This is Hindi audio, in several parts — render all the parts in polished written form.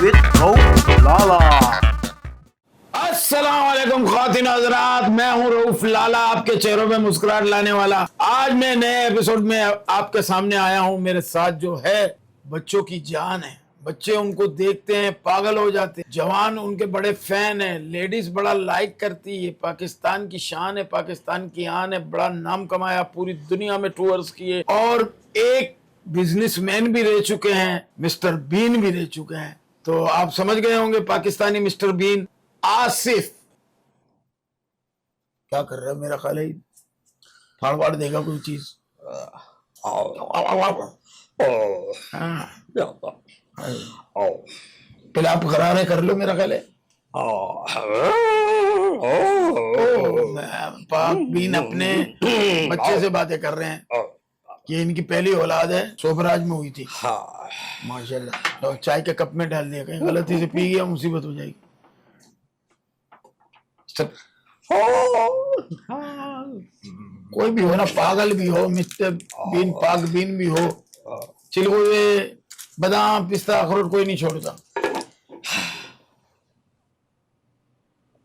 with Rauf Lala. अस्सलाम वालेकुम ख्वातीन हज़रात, मैं हूं रऊफ लाला, आपके चेहरों पे मुस्कुराहट लाने वाला। आज मैं नए एपिसोड में आपके सामने आया हूं। मेरे साथ जो है बच्चों की जान है। बच्चे उनको देखते हैं पागल हो जाते हैं, जवान उनके बड़े फैन हैं, लेडीज बड़ा लाइक करती है। पाकिस्तान की शान है, पाकिस्तान की आन है, बड़ा नाम कमाया, पूरी दुनिया में टूर्स किए और एक बिजनेसमैन भी रह चुके हैं, मिस्टर बीन भी रह चुके हैं। तो आप समझ गए होंगे पाकिस्तानी मिस्टर बीन आसिफ क्या कर रहा है। मेरा ख्याल है फाड़ फाड़ देगा कोई चीज। हाँ। पहले आप गरारे कर लो, मेरा ख्याल है। पाक बीन अपने बच्चे से बातें कर रहे हैं कि इनकी पहली औलाद है, सोबराज में हुई थी। माशाल्लाह। तो चाय के कप में डाल दिया, कहीं गलती से पी गया मुसीबत हो जाएगी। कोई भी हो ना, पागल भी हो, मिस्टर बीन पाक बीन भी हो, चिलगोजे बादाम पिस्ता अखरोट कोई नहीं छोड़ता।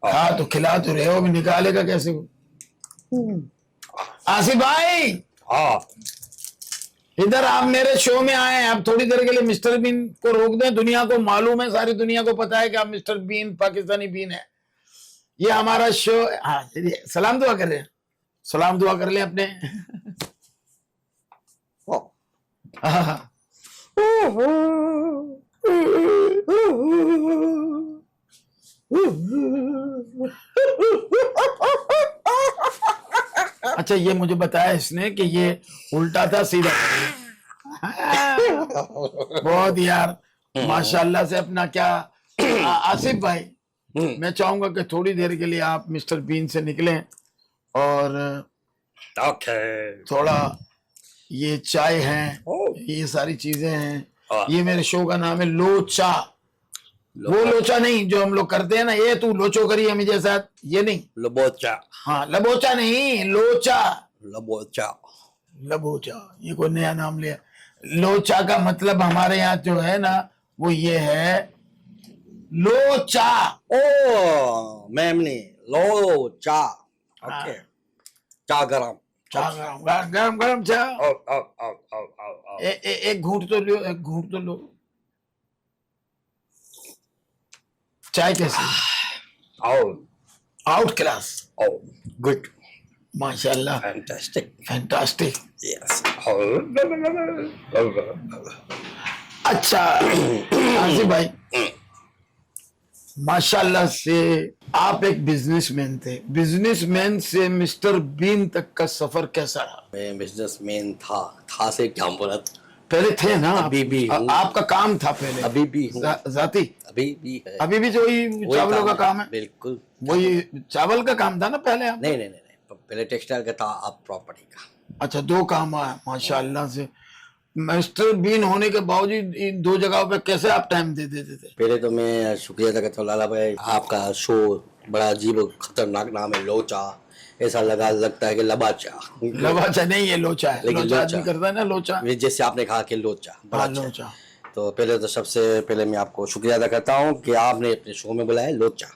हाँ तो खिला तो रहे हो, भी निकालेगा कैसे वो। आसिफ भाई, इधर आप मेरे शो में आए हैं। आप थोड़ी देर के लिए मिस्टर बीन को रोक दें। दुनिया को मालूम है, सारी दुनिया को पता है कि आप मिस्टर बीन पाकिस्तानी बीन है। ये हमारा शो। हाँ, सलाम दुआ कर रहे हैं, सलाम दुआ कर ले अपने। अच्छा, ये मुझे बताया इसने कि ये उल्टा था सीधा। बहुत यार माशाल्लाह से अपना क्या। आसिफ भाई, मैं चाहूंगा कि थोड़ी देर के लिए आप मिस्टर बीन से निकलें और थोड़ा ये चाय है, ये सारी चीजें हैं। ये मेरे शो का नाम है लोचा। वो लोचा नहीं जो हम लोग करते हैं ना, ये तू लोचो करी है मेरे साथ, ये नहीं। लबोचा। हाँ, लबोचा नहीं, लोचा। लबोचा। लबोचा ये कोई नया नाम लिया। लोचा का मतलब हमारे यहाँ जो है ना, वो ये है लोचा। ओ मेमनी लोचा। ओके। चा गरम। चा गरम गरम गरम चा। एक घूंट तो लो, एक घूंट तो लो। चाय कैसी? Out class. गुड। माशाल्लाह, फैंटास्टिक। फैंटास्टिक। यस। अच्छा आसिफ भाई, माशाल्लाह से आप एक बिजनेसमैन थे। बिजनेसमैन से मिस्टर बीन तक का सफर कैसा रहा? मैं बिजनेसमैन था से क्या बोला? पहले थे ना, अभी भी हूँ। आपका काम था पहले। अभी भी हूँ। जाती अभी भी है। अभी भी जो वही चावलों का काम है। बिल्कुल वही चावल का काम था ना पहले आप? नहीं, पहले टेक्सटाइल का था, अब प्रॉपर्टी का। अच्छा, दो काम आया माशाल्लाह से। मिस्टर बीन होने के बावजूद इन दो जगहों पे कैसे आप टाइम दे देते थे? पहले तो मैं शुक्रिया अदा करता हूँ लाला भाई, आपका शो बड़ा अजीब और खतरनाक नाम है लोचा। ऐसा लगता है कि लबाचा। लबाचा नहीं, ये लोचा है। लेकिन लोचा लोचा आदमी करता है ना, लोचा। जैसे आपने कहा कि लोचा बड़ा हाँ, अच्छा है। लोचा। तो पहले तो सबसे पहले मैं आपको शुक्रिया अदा करता हूँ कि आपने अपने शो में बुलाया लोचा।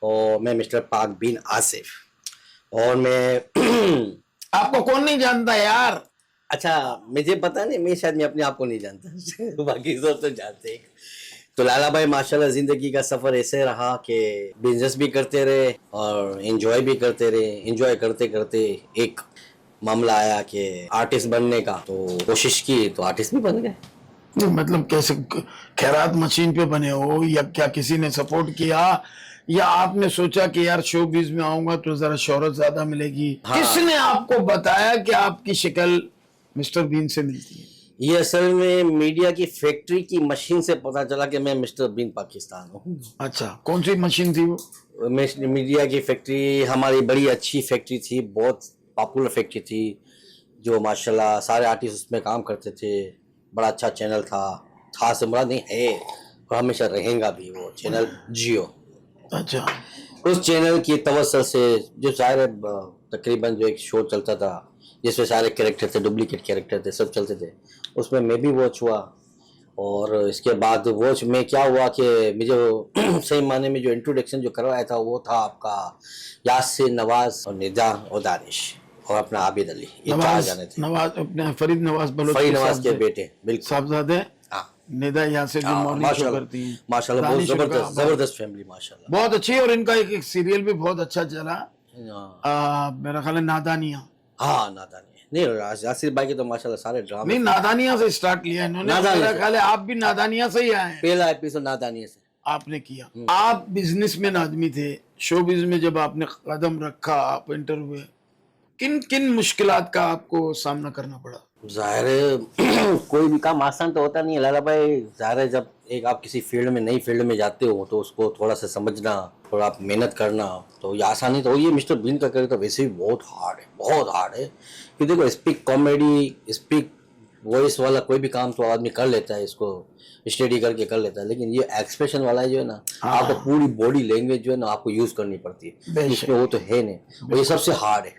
और मैं मिस्टर पाक बीन आसिफ, और मैं आपको कौन नहीं जानता यार? अच्छा, मुझे पता नहीं, मैं शायद मैं अपने आप को नहीं जानता। बाकी सब तो जानते हैं। तो लाला भाई माशाल्लाह जिंदगी का सफर ऐसे रहा कि बिजनेस भी करते रहे और एंजॉय भी करते रहे। एंजॉय करते करते एक मामला आया कि आर्टिस्ट बनने का, तो कोशिश की तो आर्टिस्ट भी बन गए। नहीं, मतलब कैसे? खैरात मशीन पे बने हो या क्या किसी ने सपोर्ट किया, या आपने सोचा कि यार शोबिज में आऊंगा तो जरा शोहरत ज्यादा मिलेगी? हाँ। किसने आपको बताया कि आपकी शक्ल मिस्टर बीन से मिलती है? ये असल में मीडिया की फैक्ट्री की मशीन से पता चला कि मैं मिस्टर बीन पाकिस्तान हूँ। अच्छा, कौन सी मशीन थी वो? मीडिया की फैक्ट्री हमारी बड़ी अच्छी फैक्ट्री थी, बहुत पॉपुलर फैक्ट्री थी, जो माशाल्लाह सारे आर्टिस्ट उसमें काम करते थे। बड़ा अच्छा चैनल था से मुराद नहीं है, और हमेशा रहेगा भी वो चैनल जियो। अच्छा, उस चैनल की तवज्जो से जो सारे तकरीबन जो एक शो चलता था जिसमें सारे कैरेक्टर थे, डुप्लीकेट कैरेक्टर थे, सब चलते थे, उसमें मैं भी वॉच हुआ और इसके बाद वो में क्या हुआ कि मुझे सही माने में जो इंट्रोडक्शन जो करवाया था वो था आपका यासिर नवाज और निदा और दानिश और अपना आबिद अली, ये चार जाने थे। नवाज अपने फरीद नवाज बलोच फरीद नवाज के बेटे, बिल्कुल साहबजादे। हाँ निदा यासिर जो मॉर्निंग शो करती हैं, माशाल्लाह बहुत दानिश जबरदस्त जबरदस्त फैमिली माशाल्लाह, बहुत अच्छी है। और इनका एक सीरियल भी बहुत अच्छा चला, हाँ मेरा ख्याल है नादानिया। हाँ नादानी नहीं, यासिर भाई के तो माशाल्लाह सारे ड्रामे, नहीं, नादानिया से स्टार्ट किया इन्होंने। नादानिया मेरा से। ख्याल है आप भी नादानिया से ही आए हैं। पहला एपिसोड नादानी से आपने किया। आप बिजनेसमैन आदमी थे, शोबिज में जब आपने कदम रखा, आप एंटर हुए, किन किन मुश्किलात का आपको सामना करना पड़ा? जाहिर है कोई भी काम आसान तो होता नहीं है लाला भाई। जाहिर है जब एक आप किसी फील्ड में नई फील्ड में जाते हो तो उसको थोड़ा सा समझना, थोड़ा आप मेहनत करना, तो ये आसानी तो ये मिस्टर बीन का करे तो वैसे भी बहुत हार्ड है, बहुत हार्ड है। कि देखो स्पीक कॉमेडी, स्पीक वॉइस वाला कोई भी काम तो आदमी कर लेता है, इसको स्टडी करके कर लेता है, लेकिन ये एक्सप्रेशन वाला जो है ना, आपको पूरी बॉडी लैंग्वेज जो है ना आपको यूज करनी पड़ती है, इसमें वो तो है नहीं, और ये सबसे हार्ड है।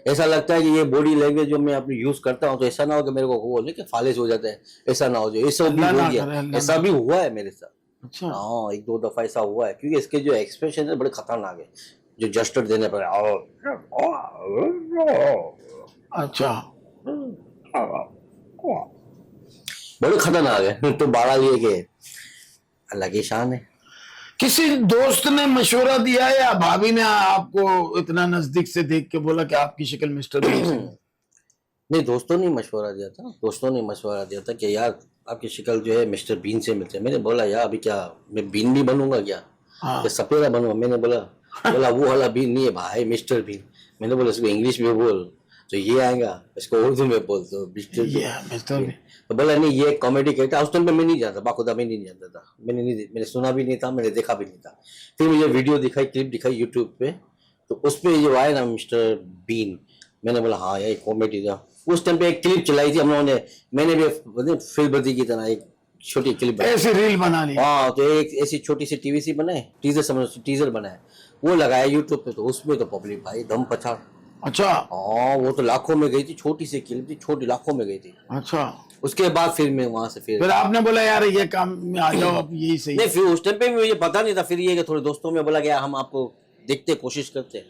ऐसा लगता है कि ये बॉडी लैंग्वेज जो मैं अपनी यूज करता हूँ तो ऐसा ना हो कि मेरे को वो लेके फालिश हो जाता है, ऐसा ना हो जाए। ऐसा भी हो गया, ऐसा भी हुआ है मेरे साथ। अच्छा, हाँ एक दो दफा ऐसा हुआ है, क्योंकि इसके जो एक्सप्रेशन है बड़े खतरनाक है, जो जस्टर देने पर अच्छा, बड़े खतरनाक है। तो बाड़ा ये कि अल्लाह की शान है। किसी दोस्त ने मशवरा दिया या भाभी ने आपको इतना नजदीक से देख के बोला कि आपकी शक्ल मिस्टर बीन से? नहीं, दोस्तों ने मशवरा दिया था, दोस्तों ने मशवरा दिया था कि यार आपकी शक्ल जो है मिस्टर बीन से मिलती है। मैंने बोला यार अभी क्या मैं बीन भी बनूंगा क्या, हाँ। या सपेरा बनूंगा? मैंने बोला वो वाला बीन नहीं है भाई, मिस्टर बीन। मैंने बोला इसको इंग्लिश में बोल तो ये आएगा, इसको उर्दू में बोल तो मिस्टर बीन। तो बोला नहीं ये कॉमेडी कहता है। उस टाइम पे मैं नहीं जानता, बाखुदा मैं नहीं जानता था, मैंने सुना भी नहीं था, मैंने देखा भी नहीं था। फिर मुझे वीडियो दिखाई, क्लिप दिखाई यूट्यूब पे, तो उसमें जो आया ना मिस्टर बीन, मैंने बोला हाँ यार कॉमेडी था। उस टाइम पे एक क्लिप चलाई थी हम लोगों ने, मैंने भी फिल्मबदी की तरह एक छोटी क्लिप ऐसी रील बना ली। हाँ, तो एक ऐसी छोटी सी टीवीसी बनाए, टीजर समझ, टीजर बनाए, वो लगाया यूट्यूब पे, तो उसमें तो पब्लिक भाई दम पछाड़। अच्छा, हाँ वो तो लाखों में गई थी, छोटी सी क्लिप थी, छोटी लाखों में गई थी। अच्छा, उसके बाद फिर मैं वहां से फिर आपने बोला यार ये काम में आ जाओ, अब यही सही नहीं, फिर उस टाइम पे मुझे पता नहीं था। फिर ये कि थोड़े दोस्तों में बोला गया हम आपको देखते कोशिश करते,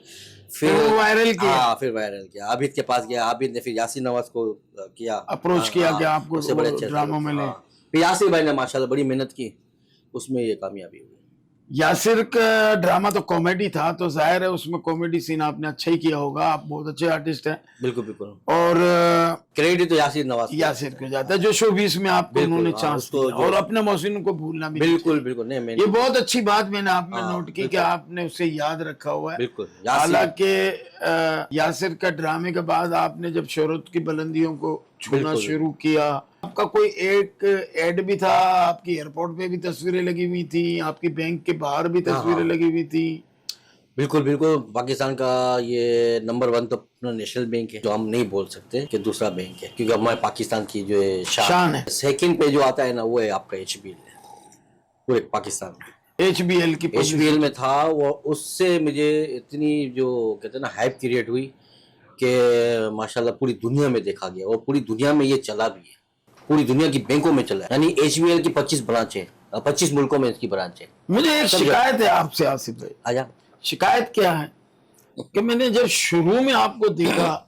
फिर वो वायरल किया। हाँ फिर वायरल किया, आबिद के पास गया, आबिद ने फिर यासिर नवाज को किया, अप्रोच किया कि आपको उससे बड़े अच्छे ड्रामा में ले। फिर यासिर भाई ने माशाल्लाह बड़ी मेहनत की, उसमें ये कामयाबी हुई। यासिर का ड्रामा तो कॉमेडी था, तो जाहिर है उसमें कॉमेडी सीन आपने अच्छा ही किया होगा, आप बहुत अच्छे आर्टिस्ट हैं। बिल्कुल बिल्कुल, और क्रेडिट तो यासिर नवाज यासिर को जाता है जो शो 20 में आपको बिल्कुल, उन्होंने हाँ, चांस उसको दिया, और अपने मोहसिन को भूलना भी नहीं बिल्कुल बिल्कुल नहीं, चाहिए। ये बहुत अच्छी बात मैंने आप में हाँ, नोट की कि बिल्कुल। आपने उसे याद रखा हुआ है। बिल्कुल, यासिर हालांकि यासिर का ड्रामे के बाद आपने जब शोहरत की बुलंदियों को छूना बिल्कुल। शुरू किया, आपका कोई एक एड भी था, आपकी एयरपोर्ट पे भी तस्वीरें लगी हुई थी, आपकी बैंक के बाहर भी तस्वीरें लगी हुई थी। बिल्कुल बिल्कुल, पाकिस्तान का ये नंबर 1 तो अपना नेशनल बैंक है, जो हम नहीं बोल सकते कि दूसरा बैंक है, क्योंकि हमारे पाकिस्तान की जो है शान है। सेकंड पे जो आता है ना वो है आपका HBL है, पूरे पाकिस्तान में। HBL की HBL में था वो, उससे मुझे इतनी जो कहते हैं ना हाइप क्रिएट हुई कि माशाल्लाह पूरी दुनिया में देखा गया, और पूरी दुनिया में ये चला भी है, पूरी दुनिया की बैंकों में चला है। यानी HBL की 25 ब्रांच है, 25 मुल्कों में इसकी ब्रांच है। मुझे एक शिकायत है आपसे आसिफ भाई। आजा। शिकायत क्या है कि मैंने जब शुरू में आपको देखा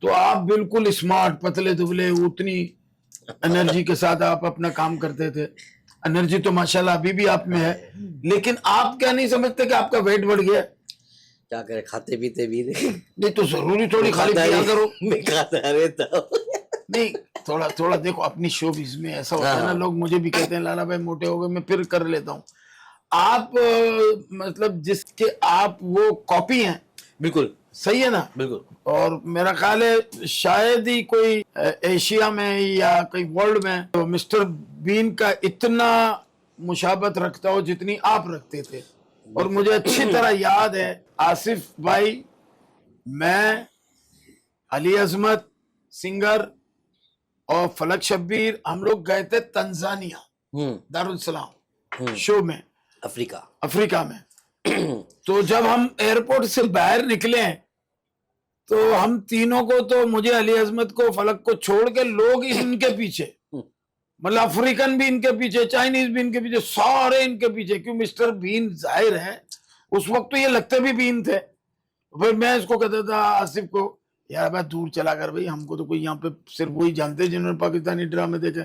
तो आप बिल्कुल स्मार्ट, पतले दुबले, उतनी एनर्जी के साथ आप अपना काम करते थे। एनर्जी तो माशाल्लाह अभी भी आप में है, लेकिन आप क्या नहीं समझते कि आपका वेट बढ़ गया? क्या करे, खाते पीते भी नहीं तो जरूरी थोड़ी खाली पिया करो। मैं खाता रहता हूँ। नहीं, थोड़ा थोड़ा देखो अपनी शोबिज़ में ऐसा होता है ना, लोग मुझे भी कहते हैं लाला भाई मोटे हो गए, मैं फिर कर लेता हूँ। आप मतलब जिसके आप वो कॉपी हैं, बिल्कुल सही है ना? बिल्कुल। और मेरा ख्याल है शायद ही कोई एशिया में या कोई वर्ल्ड में तो मिस्टर बीन का इतना मुशाबत रखता हो जितनी आप रखते थे। और मुझे अच्छी तरह याद है आसिफ भाई, मैं, अली अजमत सिंगर और फलक शब्बीर, हम लोग गए थे तंजानिया, दारुल सलाम शो में, अफ्रीका में। तो जब हम एयरपोर्ट से बाहर निकले तो हम तीनों को, तो मुझे, अली अजमत को, फलक को छोड़ के लोग इनके पीछे, मतलब अफ्रीकन भी इनके पीछे, चाइनीज भी इनके पीछे, सारे इनके पीछे। क्यों? मिस्टर बीन जाहिर है उस वक्त तो ये लगते भी बीन थे। फिर मैं इसको कहता था आसिफ को, यार भाई दूर चला कर भाई, हमको तो कोई यहाँ पे सिर्फ वही जानते हैं जिन्होंने पाकिस्तानी ड्रामे देखे।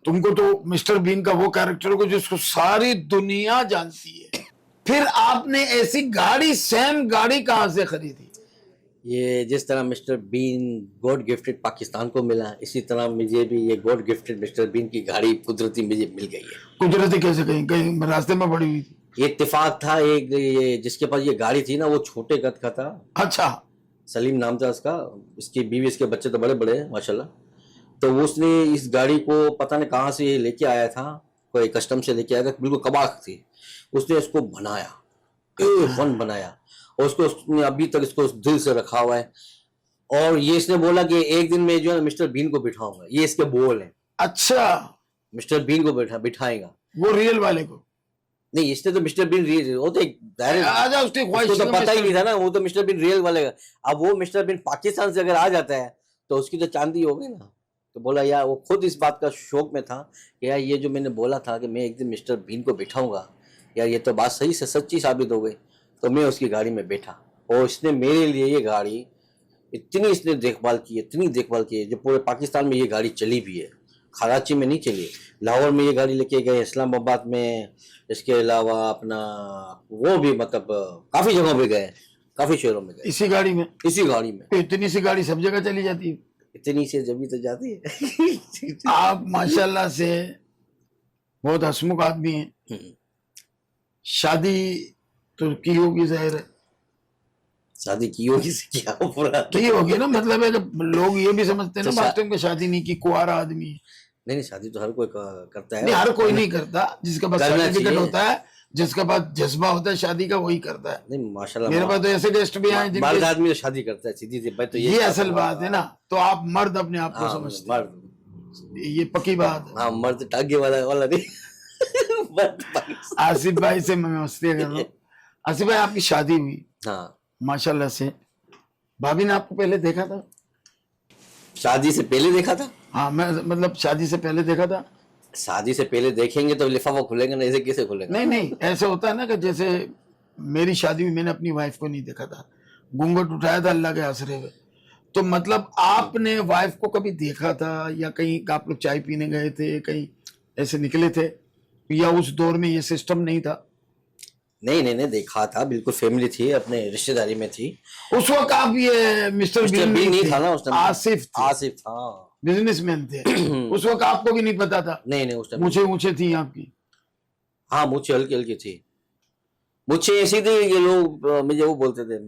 तुमको तो मिस्टर बीन का वो कैरेक्टर को जिसको सारी दुनिया जानती है। फिर आपने ऐसी गाड़ी, सेम गाड़ी कहाँ से खरीदी? ये जिस तरह Mister Bean god gifted Pakistan को मिला, इसी तरह मुझे भी ये गॉड गिफ्टेड मिस्टर बीन की गाड़ी कुदरती मुझे मिल गई है। कुदरती कैसे? कहीं कहीं रास्ते में पड़ी हुई थी? ये इत्तेफाक था। एक ये जिसके पास ये गाड़ी थी ना, वो छोटे कद का था। अच्छा। सलीम नाम था उसका। इसकी बीवी, इसके बच्चे तो बड़े बड़े हैं माशाल्लाह। तो उसने इस गाड़ी को पता नहीं कहाँ से लेके आया था, कोई कस्टम से लेके आया था, बिल्कुल कबाक थी। उसने इसको बनाया, A1 बनाया, और उसको उसने अभी तक इसको दिल से रखा हुआ है। और ये इसने बोला कि एक दिन मैं जो है मिस्टर बीन को बिठाऊंगा। ये इसके बोल है। अच्छा, मिस्टर बीन को बिठाएगा। वो रियल वाले को नहीं, इसने तो मिस्टर बीन रियल, वो तो एक आजा उसकी ख्वाहिश उसको तो का पता ही मिस्टर नहीं था ना, वो तो मिस्टर बीन रियल वाले का। अब वो मिस्टर बीन पाकिस्तान से अगर आ जाता है तो उसकी तो चांदी होगी ना। तो बोला यार, वो खुद इस बात का शौक में था कि यार ये जो मैंने बोला था कि मैं एक दिन मिस्टर बीन को बिठाऊंगा, यार ये तो बात सही से सच्ची साबित हो गई। तो मैं उसकी गाड़ी में बैठा, और इसने मेरे लिए ये गाड़ी इतनी इसने देखभाल की, इतनी देखभाल की है, जो पूरे पाकिस्तान में ये गाड़ी चली भी है। कराची में नहीं चली, लाहौर में ये गाड़ी लेके गए, इस्लामाबाद में, इसके अलावा अपना वो भी मतलब काफ़ी जगहों पे गए, काफ़ी शहरों में गए इसी गाड़ी में। इसी गाड़ी में। तो इतनी सी गाड़ी सब जगह चली जाती है। इतनी से जब भी तो जाती है। आप माशाल्लाह से बहुत हंसमुख आदमी हैं। शादी तो की होगी जाहिर है? शादी की होगी से क्या पूरा की होगी ना, मतलब है कि लोग ये भी समझते हैं ना तो वास्तव में शादी नहीं की, कुंवारा आदमी है। नहीं, शादी तो हर कोई करता है। नहीं, हर कोई नहीं करता। जिसके पास करना सर्टिफिकेट चाहिए। होता है, जिसके पास जज्बा होता है शादी का, वही करता है। नहीं माशाल्लाह, मेरे पास तो ऐसे गेस्ट भी आए मर्द जिनके, आदमी तो शादी करता है सीधी सी बात। तो ये असल बात है ना। तो आप मर्द अपने आप को हाँ, समझते मर्द। हैं, ये पक्की बात है। हाँ, मर्द टागे वाला नहीं। मर्द पाकिस्तान। आसिफ भाई से मैं मस्ती कर रहा हूँ। आसिफ भाई, आपकी शादी हुई हाँ, माशाल्लाह से, भाभी ने आपको पहले देखा था? शादी से पहले देखा था। हाँ, मैं मतलब शादी से पहले देखा था। शादी से पहले देखेंगे तो लिफाफा खुलेगा ना, ऐसे कैसे खुलेगा? नहीं नहीं, ऐसे होता है ना कि जैसे मेरी शादी में मैंने अपनी वाइफ को नहीं देखा था, घूंघट उठाया था अल्लाह के आसरे में। तो मतलब आपने वाइफ को कभी देखा था, या कहीं आप लोग चाय पीने गए थे, कहीं ऐसे निकले थे, या उस दौर में ये सिस्टम नहीं था? नहीं, देखा था, बिल्कुल फैमिली थी, अपने रिश्तेदारी में थी। उस वक्त आप ये मिस्टर मिस्टर बीन बीन नहीं थे, था ना उस टाइम। आसिफ थे, आसिफ था। बिजनेसमैन थे। उस वक्त आपको भी नहीं पता था? नहीं, उस टाइम मुझे ऊंचे थी आपकी? हाँ, मुझे हल्की हल्की थी। मुझे ऐसी थी कि लोग मुझे वो बोलते थे,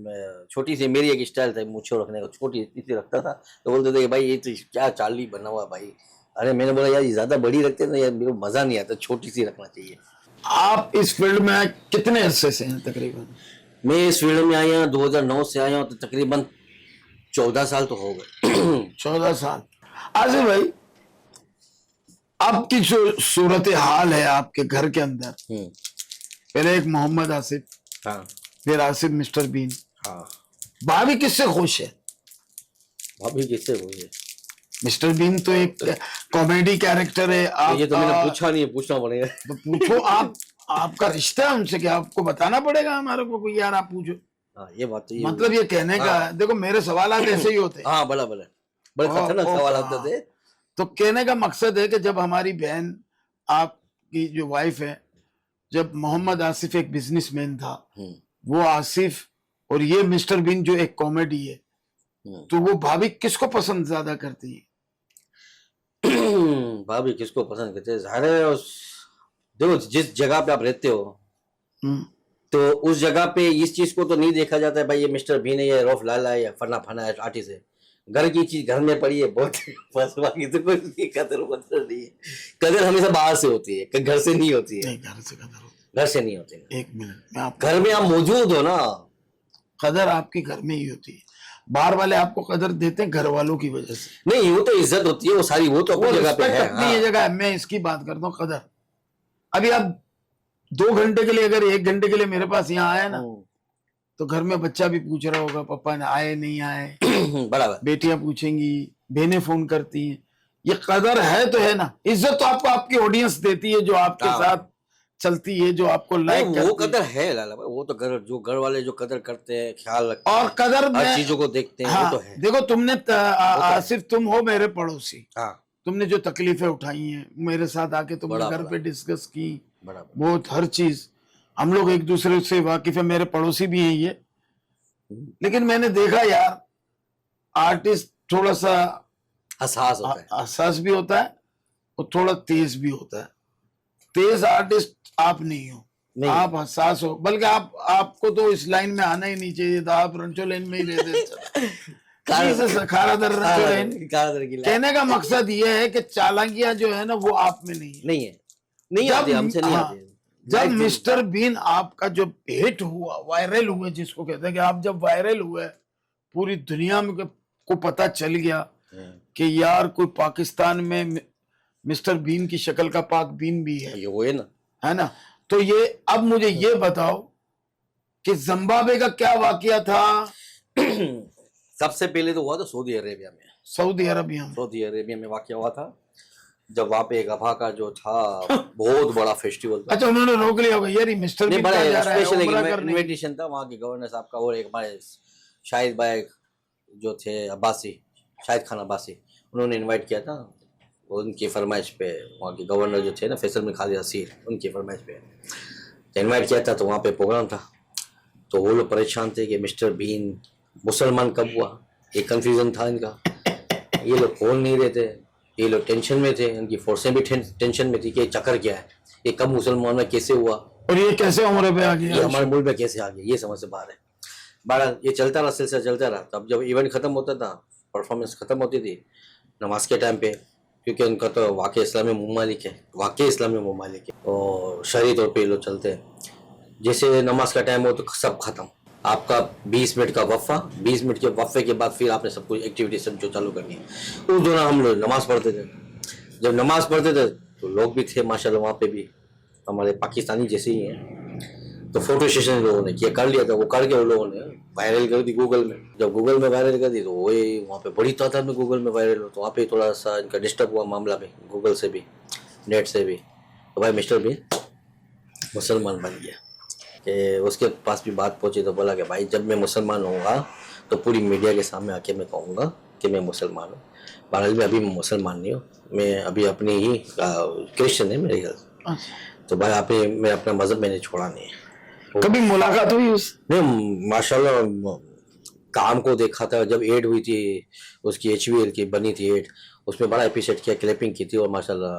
छोटी सी मेरी एक स्टाइल था मुझे रखने का, छोटी इतनी सी रखता था। तो बोलते थे कि भाई ये तो क्या चार्ली बना हुआ भाई। अरे मैंने बोला यार, ये ज्यादा बड़ी रखते ना यार, मेरे को मजा नहीं आता, छोटी सी रखना चाहिए। आप इस फील्ड में कितने अरसे से हैं तकरीबन? मैं इस फील्ड में आया 2009 से आया हूँ, तो तकरीबन 14 साल तो हो गए। 14 साल। आसिफ भाई, आपकी जो सूरत हाल है आपके घर के अंदर, पहले एक मोहम्मद आसिफ, हाँ फिर आसिफ मिस्टर बीन, हाँ। भाभी किससे खुश है? भाभी किससे हुई है? मिस्टर बीन तो एक कॉमेडी कैरेक्टर है। आप ये तो मैंने पूछा नहीं है, पूछना पड़ेगा। तो पूछो आप, आपका रिश्ता है उनसे, क्या आपको बताना पड़ेगा हमारे को? कोई यार आप पूछो। हाँ, ये बात तो ये मतलब ये कहने का है, देखो मेरे सवाल ऐसे ही होते हैं। हाँ, बड़े खतरनाक सवाल आते थे। तो कहने का मकसद है कि जब हमारी बहन, आपकी जो वाइफ है, जब मोहम्मद आसिफ एक बिजनेसमैन था, वो आसिफ और ये मिस्टर बीन जो एक कॉमेडी है, तो वो भाभी किसको पसंद ज्यादा करती है? भाभी किसको पसंद करते हैं? जाहिर है देखो, जिस जगह पे आप रहते हो तो उस जगह पे इस चीज को तो नहीं देखा जाता है भाई ये मिस्टर बीन है, ये रौफ लाला है, या फना फना है, आर्टिस्ट है। घर की चीज घर में पड़ी है, बहुत बस, बाकी तो कोई कदर नहीं है। कदर हमेशा बाहर से होती है, घर से नहीं होती है। नहीं, घर से कदर होती घर से नहीं होती है। है। एक मिनट, मैं आप घर में आप मौजूद हो ना, कदर आपकी घर में ही होती है। बाहर वाले आपको कदर देते हैं घर वालों की वजह से। नहीं वो तो इज्जत होती है, वो सारी वो तो अपनी जगह पे रिस्पेक्ट है। अपनी हाँ। ये जगह है। मैं इसकी बात करता हूँ कदर। अभी आप 2 घंटे के लिए, अगर 1 घंटे के लिए मेरे पास यहाँ आए ना, तो घर में बच्चा भी पूछ रहा होगा पापा ने आए नहीं आए, बराबर। बेटियां पूछेंगी, बहनें फोन करती हैं, ये कदर है तो है ना, इज्जत तो आपको आपकी ऑडियंस देती है, जो आपके हाँ। साथ चलती है, जो आपको लाइक वो करती है। कदर है लाला भाई, वो तो घर वाले जो कदर करते हैं, ख्याल रखते और हैं, कदर हर में चीजों को देखते हैं, हाँ, वो तो है। देखो तुमने वो तो है। सिर्फ तुम हो मेरे पड़ोसी, हाँ, तुमने जो तकलीफें उठाई हैं मेरे साथ आके, तुमने बड़ा घर बड़ा पे डिस्कस की, बड़ा बहुत हर चीज, हम लोग एक दूसरे से वाकिफ है, मेरे पड़ोसी भी हैं ये। लेकिन मैंने देखा यार, आर्टिस्ट थोड़ा सा हसास होता है। हसास भी होता है और थोड़ा तेज भी होता है। तेज आर्टिस्ट आप नहीं हो, नहीं। आप हसास हो, बल्कि आपको तो इस लाइन में आना ही नहीं चाहिए था, आप रंचो लाइन में ही रहते। खारादर रंचो लाइन। कारादर की लाइन कहने का मकसद ये है कि चालाकियां जो है ना वो आप में नहीं है। नहीं है, नहीं जब- आती, हमसे नहीं हाँ, आती। जब लाइफ जी- मिस्टर बीन आपका जो हिट हुआ, वायरल हुए, जिसको कहते हैं कि आप जब वायरल हुए, पूरी दुनिया में को पता चल गया कि यार कोई पाकिस्तान में मिस्टर बीन की शक्ल का पाक बीन भी है ये वो है ना। तो ये अब मुझे ये बताओ कि जिम्बाब्वे का क्या वाकया था? सबसे पहले तो हुआ था सऊदी अरेबिया में। सऊदी अरबिया में। सऊदी अरेबिया में वाकया हुआ था, जब वहाँ पे गभा का जो था बहुत बड़ा फेस्टिवल था। अच्छा, उन्होंने रोक लिया होगा यार, ये मिस्टर नहीं, बीन बड़ा कहाँ जा रहा है स्पेशल उम्रा करने? इन्विटेशन था वहाँ के गवर्नर साहब का, और एक हमारे शाहिद भाई जो थे अब्बासी, शाहिद खान अब्बासी, उन्होंने इनवाइट किया था। उनकी फरमाइश पे वहाँ के गवर्नर जो थे ना, फैसल बिन खालिद असीर, उनकी फरमाइश पे इनवाइट किया था। तो वहाँ पे प्रोग्राम था, तो वो लोग परेशान थे कि मिस्टर बीन मुसलमान कब हुआ, एक कन्फ्यूजन था इनका। ये लोग खोल नहीं रहे थे, ये लोग टेंशन में थे, इनकी फोर्सें भी टेंशन में थी कि चक्कर क्या है, ये कब मुसलमान में कैसे हुआ, और ये कैसे उम्र पे आ ये गया? हमारे मुल्क में कैसे आ गया, ये समझ से बाहर है। बहरहाल ये चलता रहा, सिलसिला चलता रहा। तब जब इवेंट खत्म होता था, परफॉर्मेंस खत्म होती थी नमाज के टाइम पे, क्योंकि उनका तो वाक़ई इस्लामी ममालिक है, वाक़ई इस्लामी ममालिक है, और शरई तौर पे ये लोग चलते हैं। जैसे नमाज का टाइम हो तो सब खत्म, आपका 20 मिनट का वफ़ा, 20 मिनट के वफ़े के बाद फिर आपने सब कुछ एक्टिविटी सब जो चालू करनी है। उस दौरान हम लोग नमाज़ पढ़ते थे। जब नमाज़ पढ़ते थे तो लोग भी थे माशाल्लाह, वहाँ पे भी हमारे पाकिस्तानी जैसे ही हैं। तो फोटो सेशन लोगों ने किया, कर लिया था, वो करके उन लोगों ने वायरल कर दी गूगल में। जब गूगल में वायरल कर दी तो वही वहाँ पे बड़ी तादाद में गूगल में वायरल हो, तो वहाँ पे थोड़ा सा इनका डिस्टर्ब हुआ मामला में, गूगल से भी, नेट से भी। तो भाई मिस्टर बीन मुसलमान बन गया, कि उसके पास भी बात पहुँची तो बोला कि भाई जब मैं मुसलमान होऊंगा तो पूरी मीडिया के सामने आके मैं कहूँगा कि मैं मुसलमान हूँ। बहरहाल में अभी मैं मुसलमान नहीं हूँ, मैं अभी अपनी ही क्रिश्चियन है मेरे घर। तो भाई आपने, मैं अपना मज़हब मैंने छोड़ा नहीं है। कभी मुलाकात हुई उस? नहीं, माशाल्लाह काम को देखा था। जब एड हुई थी उसकी, HBL की बनी थी एड, उसमें बड़ा एप्रिशिएट किया, क्लैपिंग की थी, और माशाल्लाह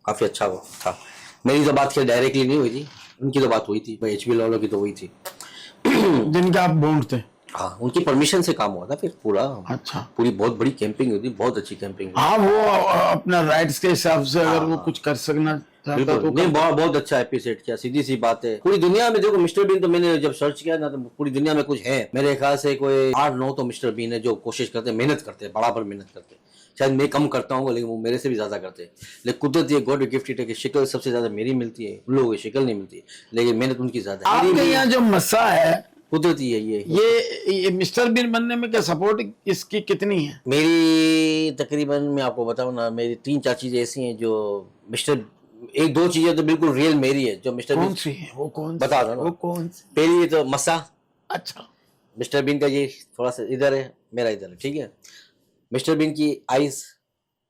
काफ़ी अच्छा था। मेरी तो बात डायरेक्टली नहीं हुई थी, उनकी तो बात हुई थी, HBL वालों की तो हुई थी जिनके आप बॉन्ड थे। हाँ, उनकी परमिशन से काम हुआ था फिर पूरा। अच्छा, पूरी बहुत बड़ी कैंपिंग हुई थी, बहुत अच्छी कैंपिंग हुई। हाँ, वो अपना राइट्स के हिसाब से अगर वो कुछ कर सकना चाहता बिल्कुल, तो नहीं, बहुत अच्छा एपिसोड किया, सीधी सी बात है। पूरी दुनिया में देखो मिस्टर बीन, तो मैंने जब सर्च किया ना तो पूरी दुनिया में कुछ है मेरे ख्याल से कोई 8-9 तो मिस्टर बीन है जो कोशिश करते हैं, मेहनत करते हैं, बराबर मेहनत करते हैं। शायद मैं कम करता हूँ लेकिन वो मेरे से भी ज्यादा करते हैं। लेकिन कुदरत ये गॉड गिफ्टेड है कि शक्ल सबसे ज्यादा मेरी मिलती है, उन लोगों की शक्ल नहीं मिलती, लेकिन मेहनत उनकी ज्यादा है। आपके यहाँ जो मसा है, कुदरती है ये मिस्टर बीन बनने में क्या सपोर्ट इसकी कितनी है? मेरी तकरीबन, मैं आपको बताऊं ना, मेरी 3-4 चीजें ऐसी हैं जो मिस्टर, 1-2 चीजें तो बिल्कुल रियल मेरी है जो मिस्टर कौन बीन। सी है वो? कौन बता सी? दो ना। वो कौन सी? पहली तो मसा, अच्छा, मिस्टर बीन का ये थोड़ा सा इधर है, मेरा इधर है, ठीक है। मिस्टर बीन की आईज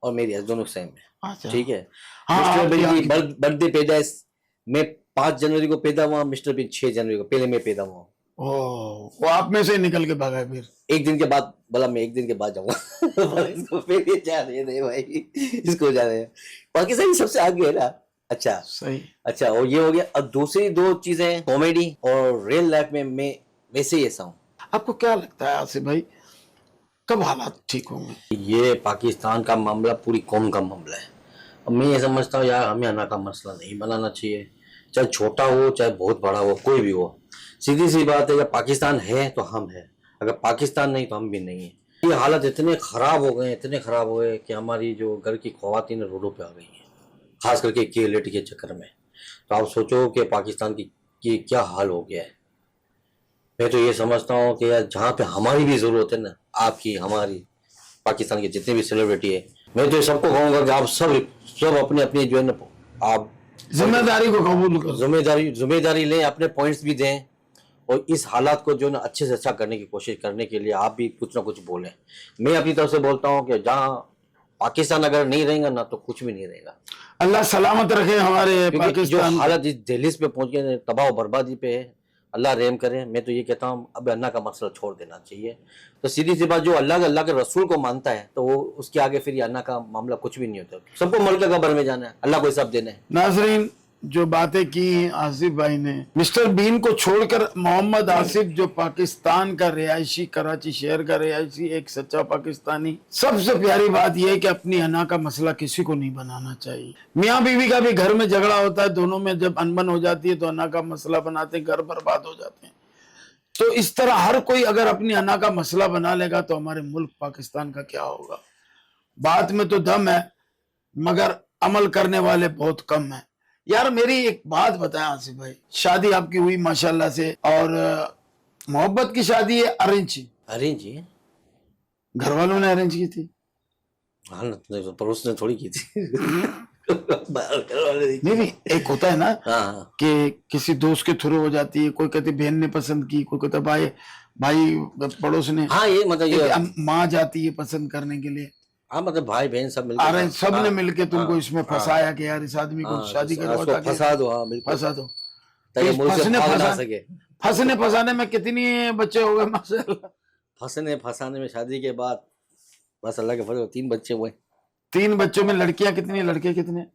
और मेरी आईज दोनों सेम है, अच्छा, ठीक है। हाँ, मिस्टर बीन आपकी- की बर्थडे पैदाइश, मैं 5 जनवरी को पैदा हुआ, मिस्टर बीन 6 जनवरी को, पहले मैं पैदा हुआ। ओ, वो आप में से निकल के भागा फिर? एक दिन के बाद बोला मैं एक दिन के बाद जाऊंगा इसको फिर ये जा रहे हैं भाई, इसको जा रहे हैं, पाकिस्तान सबसे आगे है ना। अच्छा सही। अच्छा, और ये हो गया। अब दूसरी 2 चीजें, कॉमेडी और रियल लाइफ में मैं वैसे ही ऐसा हूँ। आपको क्या लगता है आसिफ भाई, कब हालात ठीक होंगे? ये पाकिस्तान का मामला पूरी कौम का मामला है। अब मैं ये समझता हूँ यार, हमें आना का मसला नहीं बनाना चाहिए, चाहे छोटा हो चाहे बहुत बड़ा हो, कोई भी हो। सीधी सी बात है, जब पाकिस्तान है तो हम हैं, अगर पाकिस्तान नहीं तो हम भी नहीं है। ये हालत इतने खराब हो गए, इतने खराब हो गए कि हमारी जो घर की ख्वातीन रोडों पे आ गई हैं, खास करके केलेट के चक्कर में। तो आप सोचो कि पाकिस्तान की क्या हाल हो गया है। मैं तो ये समझता हूँ कि यार जहाँ पे हमारी भी ज़रूरत है ना, आपकी हमारी, पाकिस्तान के जितने भी सेलिब्रिटी है, मैं तो सबको कहूंगा कि आप सब सब अपने अपनी जो है ना, आप जिम्मेदारी को कबूल करो। जिम्मेदारी लें, अपने पॉइंट्स भी दें, और इस हालात को जो है ना अच्छे से अच्छा करने की कोशिश करने के लिए आप भी कुछ ना कुछ बोलें। मैं अपनी तरफ से बोलता हूँ कि जहाँ पाकिस्तान अगर नहीं रहेगा ना तो कुछ भी नहीं रहेगा, अल्लाह सलामत रखे हमारे क्योंकि जो पाकिस्तान को। हालत इस दहलीज पे पहुंच गए, तबाह और बर्बादी पे है, अल्लाह रहम करे। मैं तो ये कहता हूँ अब अल्लाह का मसला छोड़ देना चाहिए। तो सीधी सी बात, जो अल्लाह के रसूल को मानता है तो वो उसके आगे फिर ये अल्लाह का मामला कुछ भी नहीं होता। सबको मर के कब्र में जाना है, अल्लाह को सब देना है। नाजरीन, जो बातें की आसिफ भाई ने, मिस्टर बीन को छोड़कर मोहम्मद आसिफ जो पाकिस्तान का रिहायशी, कराची शहर का रिहायशी, एक सच्चा पाकिस्तानी। सबसे प्यारी बात यह है कि अपनी अना का मसला किसी को नहीं बनाना चाहिए। मियाँ बीवी का भी घर में झगड़ा होता है, दोनों में जब अनबन हो जाती है तो अना का मसला बनाते हैं, घर बर्बाद हो जाते हैं। तो इस तरह हर कोई अगर अपनी अना का मसला बना लेगा तो हमारे मुल्क पाकिस्तान का क्या होगा। बात में तो दम है मगर अमल करने वाले बहुत कम है। यार मेरी एक बात बताएं आसिफ भाई, शादी आपकी हुई माशाल्लाह से, और मोहब्बत की शादी है अरेंज? अरे जी, घर वालों ने अरेंज की थी? हाँ, तो पड़ोस ने थोड़ी की थी। नहीं नहीं, एक होता है ना हाँ कि किसी दोस्त के थ्रू हो जाती है, कोई कहती बहन ने पसंद की, कोई कहता भाई भाई पड़ोस ने, हाँ, ये मतलब ये, माँ जाती है पसंद करने के लिए। हाँ मतलब भाई बहन सब मिलकर, अरे सब ने हाँ, मिलके तुमको हाँ, इसमें फंसाया कि यार इस आदमी को हाँ, शादी तो करवाओ उसको ताकि फंसा दो, हाँ बिल्कुल, फंसा दो। ताकि इस मुझसे फंसने भाग ना फंसा सके। फंसने फंसाने में कितनी बच्चे हो गए माशाल्लाह? फंसने फंसाने में शादी के बाद बस अल्लाह के फजल 3 बच्चे हुए। 3 बच्चों में लड़कियां कितनी, लड़के कितने?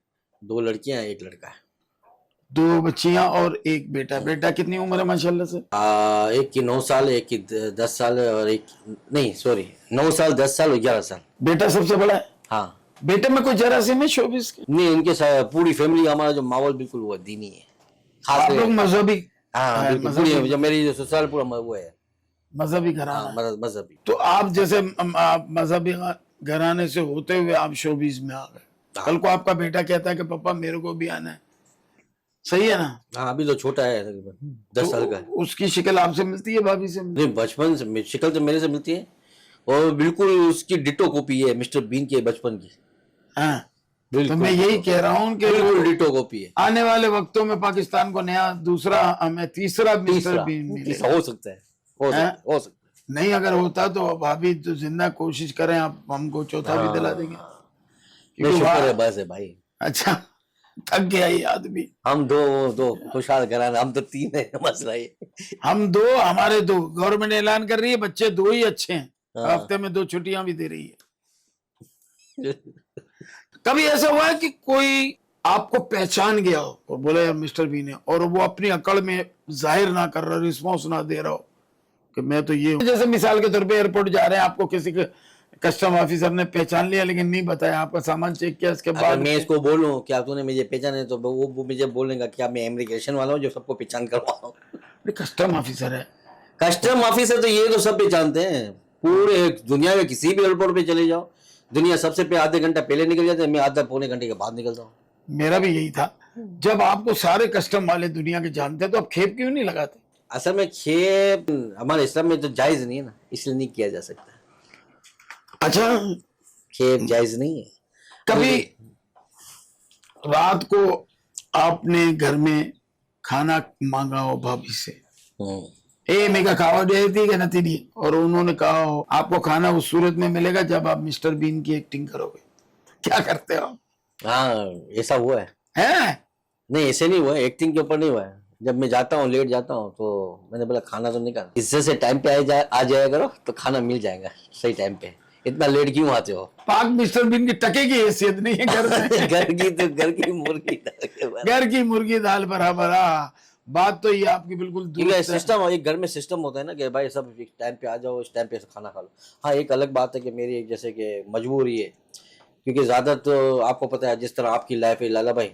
2 लड़कियां, 1 लड़का है। 2 बच्चियां और 1 बेटा। बेटा कितनी उम्र है माशाल्लाह से? एक की 9 साल, एक की 10 साल, और एक, नहीं सॉरी, 9 साल, 10 साल और 11 साल। बेटा सबसे बड़ा है? हाँ, बेटे में कोई जरासीम है शोबिस के? नहीं इनके साथ पूरी फैमिली, हमारा जो माहौल बिल्कुल वो दीनी है, खास आप लोग कर, मजहबी? हाँ बिल्कुल पूरी, जो मेरी जो ससुराल पूरा वो है, मजहबी हाँ घराना है। मजहबी। तो आप जैसे आप मजहबी घराने से होते हुए आप शोबिस में आ गए, कल को आपका बेटा कहता है कि पापा मेरे को भी आना है, सही है ना? हाँ अभी तो छोटा है, तकरीबन 10 साल का है। उसकी शक्ल आपसे मिलती है, भाभी से मिलती नहीं, बचपन से शक्ल तो मेरे से मिलती है, और बिल्कुल उसकी डिटो कॉपी है मिस्टर बीन की बचपन की, है? हाँ, तो बिल्कुल मैं यही कह रहा हूँ कि बिल्कुल डिटो कॉपी है। आने वाले वक्तों में पाकिस्तान को नया दूसरा, हमें तीसरा मिस्टर बीन मिलेगा। हो सकता है, हो सकता है, हो सकता है। नहीं अगर होता तो भाभी तो जिंदा कोशिश करें, आप हमको चौथा भी दिला देंगे। नहीं, क्योंकि शुक्र है वहाँ- बस है भाई, अच्छा, थक गया ये आदमी। हम दो खुशहाल घराना, हम तो 3 है, मसला ये। हम 2, हमारे 2, गवर्नमेंट ऐलान कर रही है बच्चे 2 ही अच्छे हैं, हाँ। हफ्ते में 2 छुट्टियां भी दे रही है। कभी ऐसा हुआ है कि कोई आपको पहचान गया हो और बोला यार मिस्टर बीन है, और वो अपनी अकड़ में जाहिर ना कर रहा, रिस्पॉन्स ना दे रहा हो कि मैं तो ये हूं? जैसे मिसाल के तौर पे एयरपोर्ट जा रहे हैं, आपको किसी के कस्टम ऑफिसर ने पहचान लिया लेकिन नहीं बताया, आपका सामान चेक किया, इसके अगर बाद मैं इसको बोलूं क्या तूने मुझे पहचाने, तो वो मुझे बोलेगा क्या मैं इमिग्रेशन वाला हूँ जो सबको पहचान करवाऊं? कस्टम ऑफिसर है। कस्टम ऑफिसर तो ये तो सब पहचानते हैं, पूरे दुनिया में किसी भी एयरपोर्ट पे चले जाओ, दुनिया सबसे पे आधे घंटा पहले निकल जाते हैं, मैं आधा पौने घंटे के बाद निकलता हूँ। मेरा भी यही था। जब आपको सारे कस्टम वाले दुनिया के जानते हैं तो आप खेप क्यों नहीं लगाते? असल में खेप हमारे इस्लाम में तो जायज नहीं है ना, इसलिए नहीं किया जा सकता। अच्छा, खेप जायज नहीं है। कभी रात को आपने घर में खाना मांगा हो भाभी से, ए मेरा खावा दे दी कि नहीं दी, और उन्होंने कहा हो आपको खाना उस सूरत में मिलेगा जब आप मिस्टर बीन की एक्टिंग करोगे, क्या करते हो? हाँ ऐसा हुआ है। हैं? नहीं ऐसे नहीं हुआ है, एक्टिंग के ऊपर नहीं हुआ है। जब मैं जाता हूँ, लेट जाता हूँ, तो मैंने बोला खाना तो नहीं खाना, इससे से टाइम पे आ जाया करो तो खाना मिल जाएगा सही टाइम पे, इतना लेट क्यों आते हो? पाक मिस्टर बीन की टके की हैसियत नहीं है घर में। घर की मुर्गी घर की मुर्गी दाल बराबर। बात तो ये आपकी बिल्कुल दुरुस्त है। सिस्टम, एक घर में सिस्टम होता है ना कि भाई सब एक टाइम पे आ जाओ, इस टाइम पे खाना खा लो। हाँ एक अलग बात है कि मेरी एक जैसे कि मजबूरी है, क्योंकि ज़्यादा तो आपको पता है जिस तरह आपकी लाइफ है लाला भाई,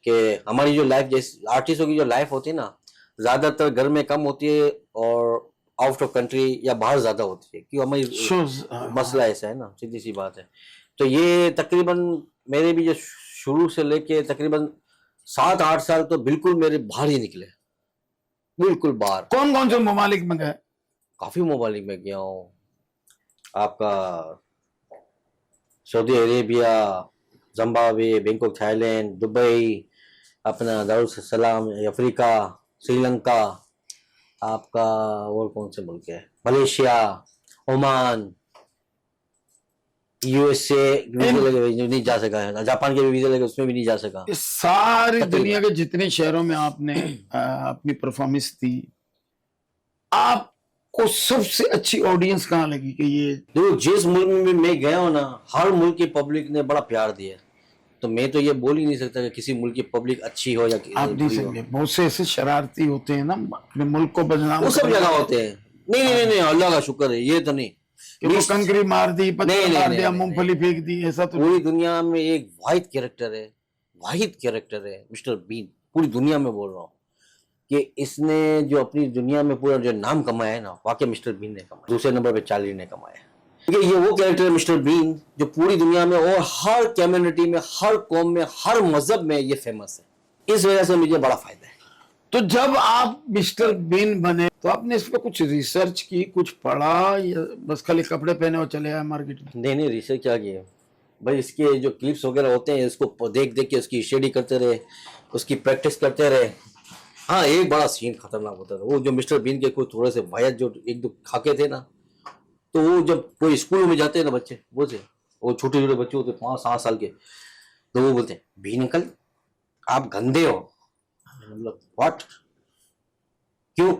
कि हमारी जो लाइफ, जैसे आर्टिस्टों की जो लाइफ होती है ना, ज़्यादातर घर में कम होती है और आउट ऑफ कंट्री या बाहर ज़्यादा होती है, क्योंकि हमारी मसला ऐसा है ना, सीधी सी बात है। तो ये तकरीबन मेरे भी जो शुरू से लेके तकरीबन 7-8 साल तो बिल्कुल मेरे बाहर ही निकले, बिल्कुल बाहर। कौन कौन से ममालिक में गए? काफी ममालिक में गया हूँ, आपका Saudi Arabia, Zimbabwe, Bangkok Thailand, Dubai, अपना दारुसलाम अफ्रीका, श्रीलंका, आपका और कौन से मुल्क है, मलेशिया, ओमान, यूएसए वीजा लगे नहीं जा सका है, जापान के भी वीजा लगे उसमें भी नहीं जा सका। इस सारी दुनिया के जितने शहरों में आपने अपनी परफॉर्मेंस दी, आपको सबसे अच्छी ऑडियंस कहाँ लगी कि ये? देखो जिस मुल्क में भी मैं गया हूँ ना, हर मुल्क की पब्लिक ने बड़ा प्यार दिया, तो मैं तो ये बोल ही नहीं सकता कि किसी मुल्क की पब्लिक अच्छी हो या आप नहीं समझे, बहुत से ऐसे शरारती होते हैं ना अपने मुल्क को बदनाम, वो सब जगह होते हैं। नहीं नहीं नहीं, अल्लाह का शुक्र है, ये तो नहीं कि वो कंकरी मार दी, पत्थर मार दिया, मूंगफली फेंक दी, ऐसा तो पूरी दुनिया में एक वाहिद कैरेक्टर है मिस्टर बीन, पूरी दुनिया में बोल रहा हूँ कि इसने जो अपनी दुनिया में पूरा जो नाम कमाया है ना, वाकई मिस्टर बीन ने कमाया। दूसरे नंबर पे चार्ली ने कमाया, क्योंकि ये वो कैरेक्टर है मिस्टर बीन जो पूरी दुनिया में और हर कम्युनिटी में, हर कौम में, हर मजहब में ये फेमस है। इस वजह से मुझे बड़ा फायदा है। तो जब आप मिस्टर बीन बने तो आपने इस पे कुछ रिसर्च की, कुछ पढ़ा, या बस खाली कपड़े पहने और चले आए मार्केट में? नहीं रिसर्च क्या किया भाई, इसके जो क्लिप्स वगैरह होते हैं इसको देख देख के उसकी स्टडी करते रहे, उसकी प्रैक्टिस करते रहे। हाँ, एक बड़ा सीन खतरनाक होता था, वो जो मिस्टर बीन के कुछ थोड़े से वायद जो एक दो खाके थे ना, तो वो जब कोई स्कूल में जाते हैं ना बच्चे, वो छोटे छोटे बच्चे होते 5-7 साल के, तो वो बोलते हैं बीन अंकल आप गंदे हो। मतलब व्हाट, क्यों?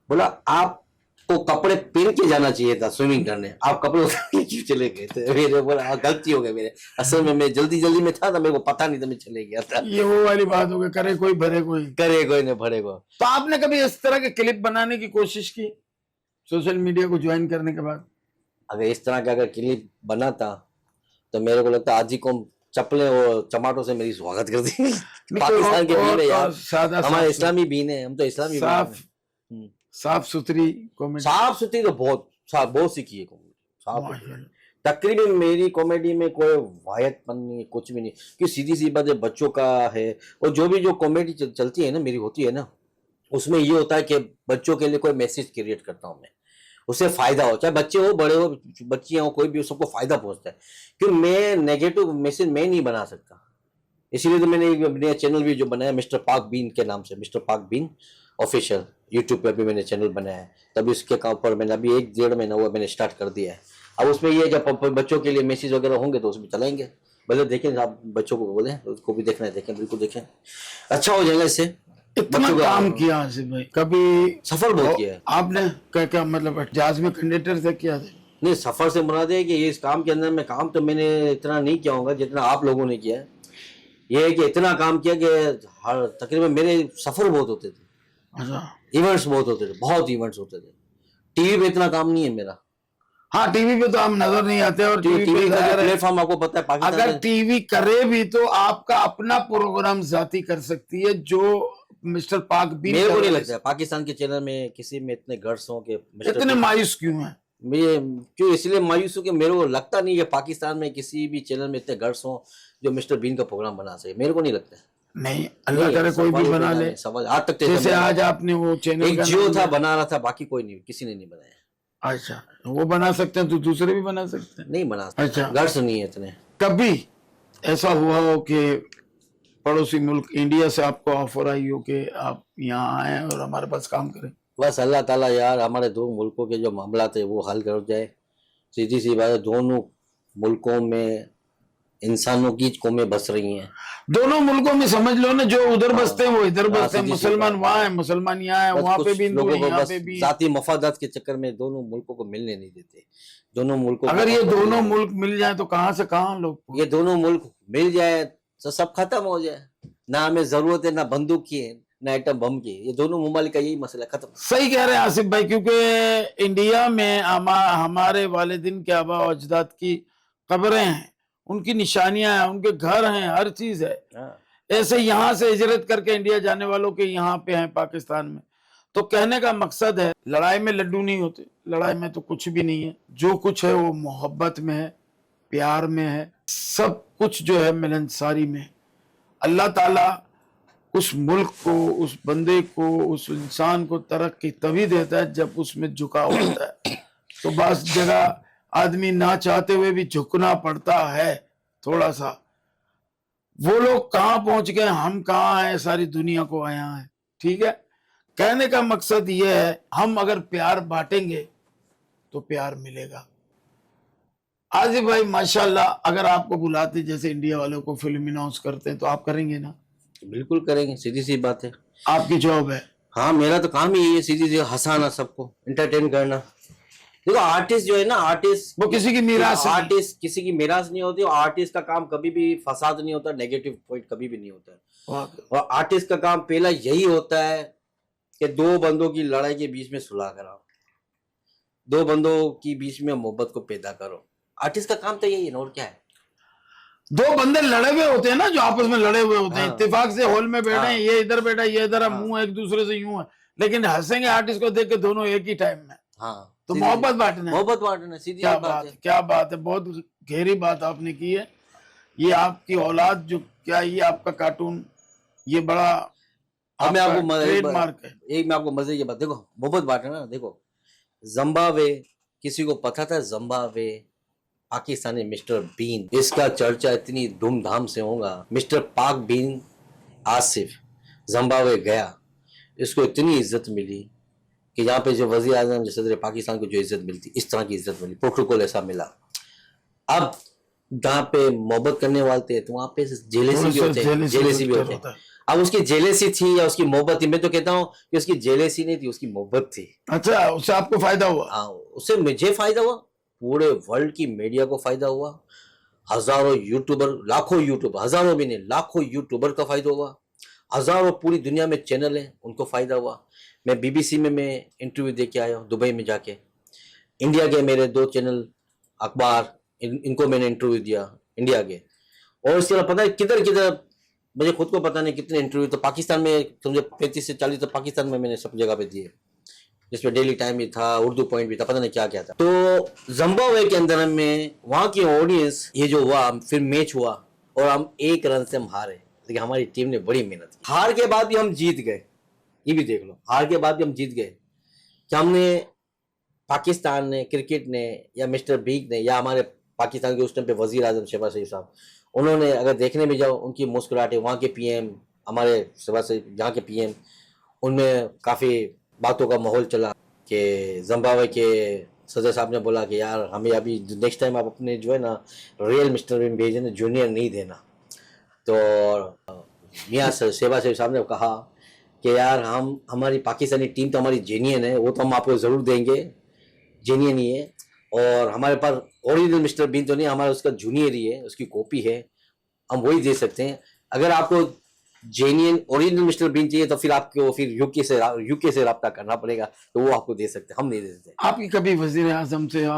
बोला आपको कपड़े पहन के जाना चाहिए था स्विमिंग करने, आप कपड़े उतार के क्यों चले गए थे? मेरे बोला गलती हो गई मेरे, असल में मैं जल्दी में था ना, मेरे को पता नहीं था, मैं चले गया था। ये वो वाली बात हो गई, करे कोई भरे कोई, करे कोई नहीं भरे कोई। तो आपने कभी इस तरह के क्लिप बनाने की कोशिश की सोशल मीडिया को ज्वाइन करने के बाद? अगर इस तरह का अगर क्लिप बना था तो मेरे को लगता है आज ही को चप्पलें और टमाटो से मेरी स्वागत कर दी। पाकिस्तान के बीन है यार, हमारे इस्लामी बीन है, हम तो इस्लामी साफ सुथरी कॉमेडी। साफ सुथरी तो बहुत सीखी है कॉमेडी। तकरीबन मेरी कॉमेडी में कोई वायदपन नहीं, कुछ भी नहीं, कि सीधी सी बात है, बच्चों का है। और जो कॉमेडी चलती है ना मेरी, होती है ना, उसमें ये होता है कि बच्चों के लिए कोई मैसेज क्रिएट करता हूँ मैं, उससे फायदा हो, चाहे बच्चे हो, बड़े हो, बच्चियां हो, कोई भी हो, सबको फायदा पहुंचता है। क्योंकि मैं नेगेटिव मैसेज मैं नहीं बना सकता, इसीलिए तो मैंने एक चैनल भी जो बनाया मिस्टर पाक बीन के नाम से, मिस्टर पाक बीन ऑफिशियल, यूट्यूब पे भी मैंने चैनल बनाया है। तभी उसके ऊपर मैंने अभी 1-1.5 महीना हुआ मैंने स्टार्ट कर दिया है। अब उसमें ये जब बच्चों के लिए मैसेज वगैरह होंगे तो उसमें चलाएंगे, भले देखें, आप बच्चों को बोलें, उसको भी देखना है देखें, बिल्कुल देखें, अच्छा हो जाएगा इससे। इतना काम किया आसिफ भाई, कभी सफर बहुत किया है आपने? क्या मतलब जहाज में कंडक्टर से किया था? नहीं, सफर से मुराद है कि ये इस काम के अंदर में काम तो मैंने इतना नहीं किया होगा जितना आप लोगों ने किया है। ये है कि इतना काम किया कि हर तकरीबन मेरे सफर बहुत होते थे, अच्छा, इवेंट्स बहुत होते थे, बहुत इवेंट्स होते थे। टीवी पे इतना काम नहीं है मेरा। हाँ, टीवी पे तो हम नजर नहीं आते, और टीवी का प्लेटफॉर्म आपको पता है पाकिस्तान अगर टीवी करे भी तो आपका अपना प्रोग्राम जाती कर सकती है, जो मिस्टर पाक बीन। मेरे को नहीं लगता है पाकिस्तान के चैनल में किसी में इतने गट्स हो कि इतने मायूस क्यों है? क्यों इसलिए मायूस हूँ कि मेरे को लगता नहीं है पाकिस्तान में किसी भी चैनल में इतने गट्स हो जो मिस्टर बीन का प्रोग्राम बना सके, मेरे को नहीं लगता है। नहीं, अल्लाह करे कोई भी बना ले। सवाल आज तक जैसे आज आपने वो चैनल एक जियो था बना रहा था, बाकी कोई नहीं, किसी ने नहीं बनाया। अच्छा, वो बना सकते हैं तो दूसरे भी बना सकते हैं? नहीं बना सकते। अच्छा, गट्स नहीं है इतने। कभी ऐसा हुआ हो कि पड़ोसी मुल्क इंडिया से आपको ऑफर आई हो कि आप यहाँ आए और हमारे पास काम करें? बस अल्लाह ताला यार हमारे दो मुल्कों के जो मामला थे वो हल कर जाए। सीधी सी बात है, दोनों मुल्कों में इंसानों की कौमें बस रही हैं। दोनों मुल्कों में समझ लो ना, जो उधर बसते हैं वो इधर बसते हैं, मुसलमान वहाँ है, मुसलमान यहाँ है, वहाँ पे भी लोगों को यहाँ बस पे भी। जाती मफादात के चक्कर में दोनों मुल्कों को मिलने नहीं देते। दोनों मुल्कों अगर ये दोनों मुल्क मिल जाए तो कहाँ से कहाँ लोग, ये दोनों मुल्क मिल जाए तो सब खत्म हो जाए। ना हमें जरूरत है ना बंदूक की, ना आइटम बम की, ये दोनों मुमालिक का यही मसला, खत्म। सही कह रहे हैं आसिफ भाई, क्योंकि इंडिया में हमारे वालिदिन के आबा और अजदाद की कब्रें हैं, उनकी निशानियां हैं, उनके घर हैं, हर चीज है। ऐसे यहाँ से हिजरत करके इंडिया जाने वालों के यहाँ पे हैं पाकिस्तान में। तो कहने का मकसद है, लड़ाई में लड्डू नहीं होते, लड़ाई में तो कुछ भी नहीं है, जो कुछ है वो मोहब्बत में है, प्यार में है, सब कुछ जो है मिलनसारी में। अल्लाह ताला उस मुल्क को, उस बंदे को, उस इंसान को तरक्की तभी देता है जब उसमें झुकाव होता है। तो बस जगह आदमी ना चाहते हुए भी झुकना पड़ता है थोड़ा सा। वो लोग कहाँ पहुंच गए, हम कहाँ हैं, सारी दुनिया को आया है। ठीक है, कहने का मकसद ये है, हम अगर प्यार बांटेंगे तो प्यार मिलेगा। आसिफ भाई माशाल्लाह, अगर आपको बुलाते जैसे इंडिया वालों को फिल्म अनाउंस करते हैं तो आप करेंगे ना? बिल्कुल करेंगे, सीधी सी बात है। आपकी जॉब है। हाँ, मेरा तो काम ही यही है, सीधी सी हंसाना, सबको एंटरटेन करना। देखो आर्टिस्ट जो है ना, आर्टिस्ट वो किसी की मीरास नहीं। आर्टिस्ट किसी की मीरास नहीं होती, और आर्टिस्ट का काम कभी भी फसाद नहीं होता, नेगेटिव पॉइंट कभी भी नहीं होता है। वाकई। और आर्टिस्ट का काम पहला यही होता है कि दो बंदों की लड़ाई के बीच में सुलह कराओ, दो बंदों की बीच में मोहब्बत को पैदा करो। आर्टिस्ट का काम तो यही है ना, और क्या है। दो बंदे लड़े हुए होते हैं ना, जो आपस में लड़े हुए होते हैं, हाँ। इत्तेफाक से हॉल में बैठे हाँ। हैं, ये इधर बैठा ये इधर है, हाँ। मुंह एक दूसरे से यूं है, लेकिन हंसेंगे आर्टिस्ट को देख के दोनों एक ही टाइम में। हाँ, तो मोहब्बत बांटना है। मोहब्बत बांटना, सीधी क्या सी बात बात है, है। क्या बात है, बहुत गहरी बात आपने की है। ये आपकी औलाद जो क्या, ये आपका कार्टून, ये बड़ा अब मैं आपको ट्रेडमार्क है। एक मैं आपको मजे की बात, देखो मोहब्बत बांटना ना, देखो जिम्बाब्वे, किसी को पता था जिम्बाब्वे पाकिस्तानी मिस्टर बीन, इसका चर्चा इतनी धूमधाम से होगा। मिस्टर पाक बीन आसिफ जिम्बाब्वे गया, इसको इतनी इज्जत मिली कि यहाँ पे जो वजीर आजम, जो सदर पाकिस्तान को जो इज्जत मिलती, इस तरह की इज्जत मिली, प्रोटोकॉल ऐसा मिला। अब जहाँ पे मोहब्बत करने वाले थे तो वहाँ पे जेलेसी भी होते हैं, जेलेसी भी होते हैं। अब उसकी जेलेसी थी या उसकी मोहब्बत थी, मैं तो कहता हूँ कि उसकी जेलेसी नहीं थी, उसकी मोहब्बत थी। अच्छा, उससे आपको फायदा हुआ? हाँ, उससे मुझे फायदा हुआ, पूरे वर्ल्ड की मीडिया को फायदा हुआ, हजारों यूट्यूबर, लाखों यूट्यूबर, हजारों भी नहीं लाखों यूट्यूबर का फायदा हुआ, हजारों पूरी दुनिया में चैनल है उनको फायदा हुआ। मैं बीबीसी में मैं इंटरव्यू दे के आया हूँ दुबई में जाके। इंडिया के मेरे 2 चैनल, अखबार, इनको मैंने इंटरव्यू दिया इंडिया के। और इसके अलावा पता है किधर किधर, मुझे खुद को पता नहीं कितने इंटरव्यू, तो पाकिस्तान में समझो 35 से 40 तो पाकिस्तान में मैंने सब जगह पे दिए, जिसमें डेली टाइम भी था, उर्दू पॉइंट भी था, पता नहीं क्या क्या था। तो जिम्बाब्वे के अंदर में वहाँ की ऑडियंस, ये जो हुआ फिर मैच हुआ और हम 1 रन से हम हारे, लेकिन हमारी टीम ने बड़ी मेहनत की। हार के बाद भी हम जीत गए, ये भी देख लो, हार के बाद भी हम जीत गए। क्या हमने, पाकिस्तान ने, क्रिकेट ने, या मिस्टर बीक ने, या हमारे पाकिस्तान के उस टाइम पे वजीर आजम शहबाज शरीफ साहब, उन्होंने, अगर देखने भी जाओ उनकी मुस्कुराहटें, वहाँ के पीएम, हमारे शहबाज शरीफ यहाँ के पीएम, उनमें काफ़ी बातों का माहौल चला कि जिम्बाब्वे के सदर साहब ने बोला कि यार हमें अभी नेक्स्ट टाइम आप अपने जो है ना रियल मिस्टर बीन भेजें ना, जूनियर नहीं देना। तो मियाँ शहबाज शरीफ साहब ने कहा कि यार हम, हमारी पाकिस्तानी टीम तो हमारी जेनियन है, वो तो हम आपको ज़रूर देंगे, जेनियन ही है, और हमारे पास ओरिजिनल मिस्टर बीन तो नहीं, हमारा उसका जूनियर ही है, उसकी कॉपी है, हम वही दे सकते हैं। अगर आपको जेन्युइन ओरिजिनल मिस्टर बीन चाहिए तो फिर आपको फिर यूके से रब्ता करना पड़ेगा, तो वो आपको दे सकते हैं, हम नहीं दे सकते। आपकी कभी वजीर आजम से या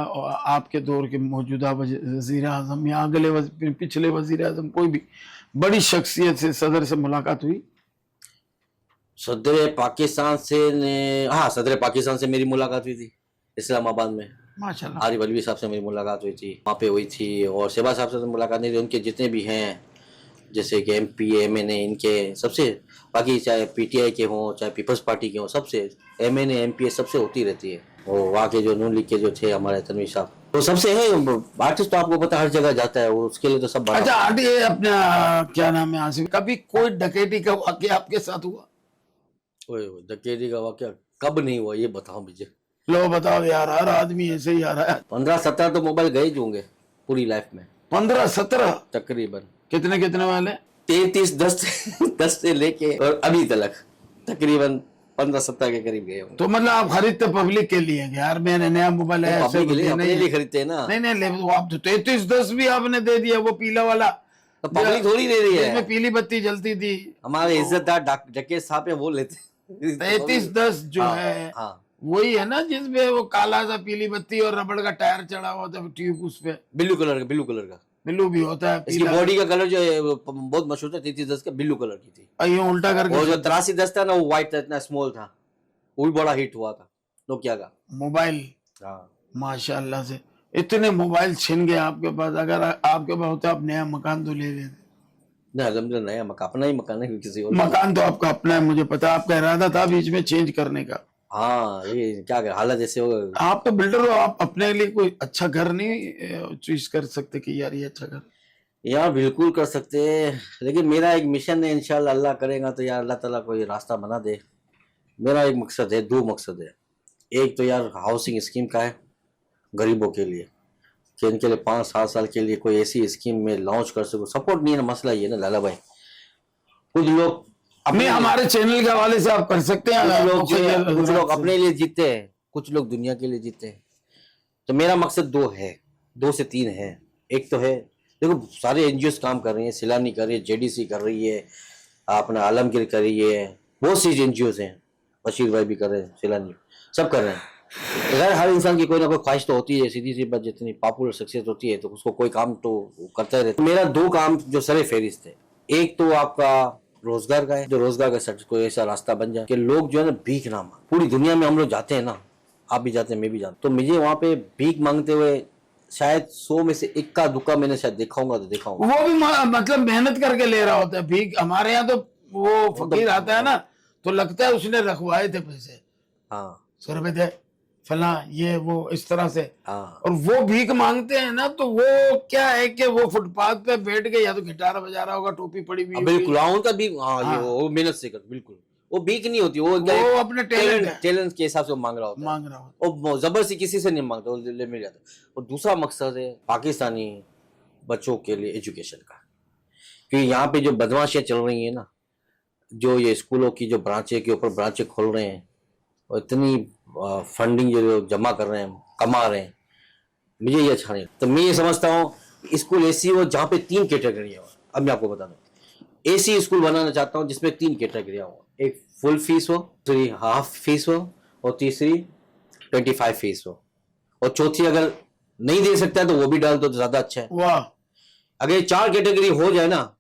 आपके दौर के मौजूदा वजीर आजम या अगले पिछले वजीर आजम, कोई भी बड़ी शख्सियत से, सदर से मुलाकात हुई? सदर पाकिस्तान से हाँ, सदर पाकिस्तान से मेरी मुलाकात हुई थी इस्लामाबाद में। माशाल्लाह। आरिफ अलवी साहब से मेरी मुलाकात हुई थी, वहाँ पे हुई थी। और शहबाज साहब से तो मुलाकात नहीं थी, उनके जितने भी हैं, जैसे कि MP MNA, इनके सबसे, बाकी चाहे PTI के हों चाहे पीपल्स पार्टी के हों, सबसे MNA MPA सबसे होती रहती है। और वहाँ के जो नून लीग के जो थे हमारे तनवीर साहब, तो सबसे है। आर्टिस्ट तो आपको पता हर जगह जाता है, वो उसके लिए तो सब। अच्छा आंटी, अपना क्या नाम है आसिफ, कभी कोई डकैती का वाकया आपके साथ हुआ? डकैती का वाकया कब नहीं हुआ ये बताओ मुझे। लो बताओ यार, हर आदमी ऐसे ही आ रहा है। 15-17 तो मोबाइल गए ही होंगे पूरी लाइफ में। 15-17 तकरीबन। कितने वाले? 33-10 से लेके और अभी तक तकरीबन 15-17 के करीब गए होंगे। तो मतलब आप खरीदते पब्लिक के लिए यार, मैंने नया मोबाइल है ऐसे पब्लिक के लिए, अपने नहीं लिए खरीदते हैं ना। नहीं वो आप तो 33-10 भी आपने दे दिया, वो पीला वाला, तो पब्लिक थोड़ी दे रही है, जिसमें पीली बत्ती जलती थी। हमारे इज्जतदार डकैत साहब है वो लेते। 33-10 जो हाँ, है हाँ, वही है ना, जिसमें वो काला सा पीली बत्ती और रबड़ का टायर चढ़ा हुआ था, ट्यूब उस पे ब्लू कलर का ब्लू भी होता है, इसकी पीला। बॉडी का कलर जो है वो बहुत मशहूर था, 33-10 का ब्लू कलर की थी। यूं उल्टा करके। और जो 83-10 था ना, वो व्हाइट था, इतना स्मॉल था, वो भी बड़ा हिट हुआ था नोकिया का मोबाइल। हाँ। माशाल्लाह से इतने मोबाइल छिन गए आपके पास, अगर आपके पास होता आप नया मकान तो ले लेते। ना अलहमदुलिल्लाह, नया मकान, अपना ही मकान है, किसी और मकान तो आपका अपना है, मुझे पता, आपका इरादा था बीच में चेंज करने का। हाँ ये क्या कर हालत ऐसे हो गए। आप तो बिल्डर हो, आप अपने लिए कोई अच्छा घर नहीं चूज कर सकते कि यार ये अच्छा घर? यार बिल्कुल कर सकते हैं, लेकिन मेरा एक मिशन है, इंशाल्लाह अल्लाह करेगा तो यार अल्लाह ताला कोई रास्ता बना दे। मेरा एक मकसद है, दो मकसद है। एक तो यार हाउसिंग स्कीम का है गरीबों के लिए, कि इनके लिए 5-7 साल के लिए कोई ऐसी स्कीम में लॉन्च कर सको। सपोर्ट नहीं है ना, मसला ये ना लाला भाई, कुछ लोग नहीं, हमारे चैनल के हवाले से आप कर सकते हैं। कुछ लोग अपने लिए जीते हैं, कुछ लोग दुनिया के लिए जीते हैं। तो मेरा मकसद दो है, 2 से 3 है। एक तो है, देखो सारे एनजीओ काम कर रही है, सिलानी कर रही है, जेडीसी कर रही है, अपना आलमगीर कर रही है, बहुत सी एनजीओ हैं, बशीर भाई भी कर रहे हैं, सिलानी सब कर रहे हैं। तो यार हर इंसान की कोई ना कोई ख्वाहिश तो होती है, सीधी सी बात, जितनी पॉपुलर सक्सेस होती है तो उसको कोई काम तो करता ही रहता है। मेरा 2 काम जो सरे फहरिस्त है, एक तो आपका रोजगार का है, जो रोजगार का कोई ऐसा रास्ता बन जाए कि लोग जो है ना भीख ना मांगे। पूरी दुनिया में हम लोग जाते हैं ना, आप भी जाते हैं, मैं भी जाता हूं, तो मुझे वहां पे भीख मांगते हुए शायद 100 में से इक्का दुक्का मैंने शायद देखा होगा, तो देखा होगा। वो भी मतलब मेहनत करके ले रहा होता है भीख। हमारे यहाँ तो वो फकीर आता है ना, तो लगता है उसने रखवाए थे पैसे, हाँ 100 रुपए दे फला ये वो इस तरह से। हाँ और वो भीख मांगते हैं ना, तो वो क्या है कि वो फुटपाथ पे बैठ के या तो गिटार बजा रहा होगा, टोपी पड़ी हुई होगी। बिल्कुल, हाँ उनका भी, हाँ ये हाँ। वो मेहनत से कर, बिल्कुल वो भीख नहीं होती, वो अपने टैलेंट टैलेंट के हिसाब से वो मांग रहा होता है, मांग रहा होता वो जबरदस्ती किसी से नहीं मांगता, वो ले मिल जाता है। और दूसरा मकसद है पाकिस्तानी बच्चों के लिए एजुकेशन का, क्योंकि यहाँ पे जो बदमाशियाँ चल रही है ना, जो ये स्कूलों की जो ब्रांचे के ऊपर ब्रांचे खोल रहे हैं और इतनी फंडिंग जो जमा कर रहे हैं, कमा रहे हैं, मुझे ये अच्छा नहीं। तो मैं ये समझता हूँ स्कूल ऐसी हो जहाँ पे 3 कैटेगरियाँ हो। अब मैं आपको बता दूँ, ऐसी स्कूल बनाना चाहता हूँ जिसमें 3 कैटेगरियाँ हो, एक फुल फीस हो, दूसरी हाफ फीस हो, और तीसरी 25 फीस हो, और चौथी अगर नहीं दे सकता है तो वो भी डाल दो तो ज्यादा अच्छा है। वाह, अगर ये 4 कैटेगरी हो जाए ना,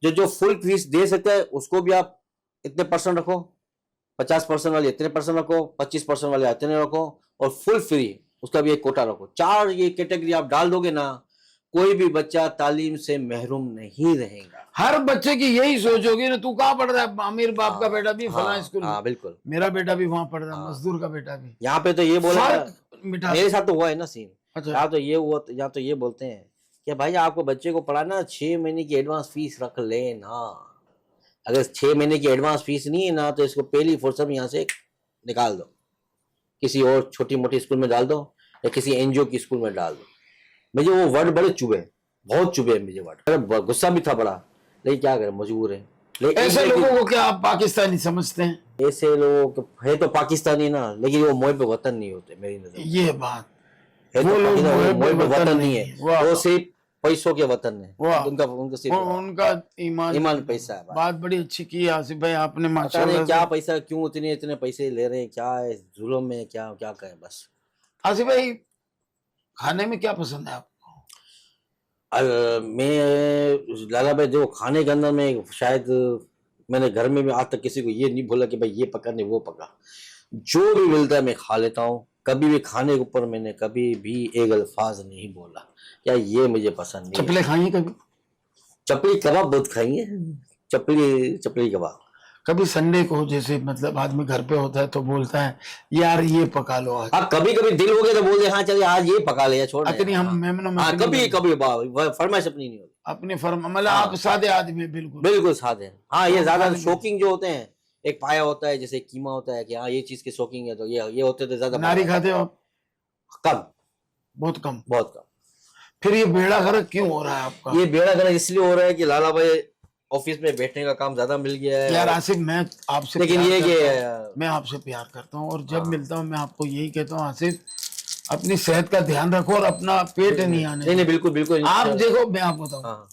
जो फुल फीस दे सकता है उसको भी आप इतने % रखो, 50% वाले इतने % रखो, 25% वाले इतने रखो, और फुल फ्री उसका भी एक कोटा रखो। 4 ये कैटेगरी आप डाल दोगे ना, कोई भी बच्चा तालीम से महरूम नहीं रहेगा। हर बच्चे की यही सोच होगी ना, तू कहाँ पढ़ रहा है, अमीर बाप का बेटा भी फला स्कूल में, बिल्कुल मेरा बेटा भी वहां पढ़ रहा है, मजदूर का बेटा भी। यहाँ पे तो ये बोला, मिटा मेरे साथ तो हुआ है ना सीन। अच्छा, यहाँ तो ये हुआ, यहाँ तो ये बोलते हैं कि भाई आपको बच्चे को पढ़ाना 6 महीने की एडवांस फीस रख लेना, अगर 6 महीने की एडवांस फीस नहीं है ना तो इसको पहली फुर्सत में यहाँ से निकाल दो, किसी और छोटी मोटी स्कूल में डाल दो या किसी एनजीओ की स्कूल में डाल दो। मुझे वो वर्ड बड़े चुभे, बहुत चुभे मुझे वर्ड, गुस्सा भी था बड़ा, लेकिन क्या करें, मजबूर है। लेकिन ऐसे लोगों को क्या आप पाकिस्तानी समझते हैं? ऐसे लोग है तो पाकिस्तानी ना, लेकिन वो मोह पे वतन नहीं होते मेरी नजर में। ये बात है वो तो लोग मोह पे वतन नहीं है, वाह। वो सिर्फ पैसों के वतन है, वाह। उनका सिर्फ उनका ईमान पैसा है। बात बड़ी अच्छी की है आसिफ भाई आपने, पता नहीं माशाल्लाह क्या से। पैसा, क्यों इतने पैसे ले रहे हैं, क्या है जुल्म में, क्या क्या कहें बस। आसिफ भाई खाने में क्या पसंद है आपको? मैं लाला भाई जो खाने के अंदर में शायद मैंने घर में भी आज तक किसी को ये नहीं बोला कि भाई ये पका नहीं वो पका, जो भी मिलता है मैं खा लेता हूँ। कभी भी खाने के ऊपर मैंने कभी भी एक अल्फाज नहीं बोला या ये मुझे पसंद नहीं है। चपले खाइए कभी? चपली कबाब बहुत खाएंगे, चपली कबाब। कभी संडे को जैसे मतलब आदमी घर पे होता है तो बोलता है यार ये पका लो आज। हाँ कभी कभी दिल हो गया तो बोल दे, हाँ चलिए आज ये पका ले या छोड़ दे। अपनी हम मेहमानों में हाँ कभी कभी फरमाइश अपनी नहीं होती, अपने फर्म मतलब आप सादे आदमी बिल्कुल बिल्कुल सादे। हाँ ये ज्यादा शौकीन जो होते हैं, एक पाया होता है जैसे कीमा होता है कि हाँ ये चीज के शौकीन है, तो ये होते तो ज्यादा। नारी खाते हो आप? कम, बहुत कम। बहुत कम। फिर ये बेड़ा गर्क क्यों हो रहा है आपका? ये बेड़ा गर्क इसलिए हो रहा है कि लाला भाई ऑफिस में बैठने का काम ज्यादा मिल गया है। यार आसिफ मैं आपसे लेकिन प्यार ये करता हूं, मैं आपसे प्यार करता हूँ, और जब मिलता हूँ मैं आपको यही कहता हूँ आसिफ अपनी सेहत का ध्यान रखो और अपना पेट नहीं आने। नहीं बिल्कुल बिल्कुल। आप देखो मैं आपको बताऊँ,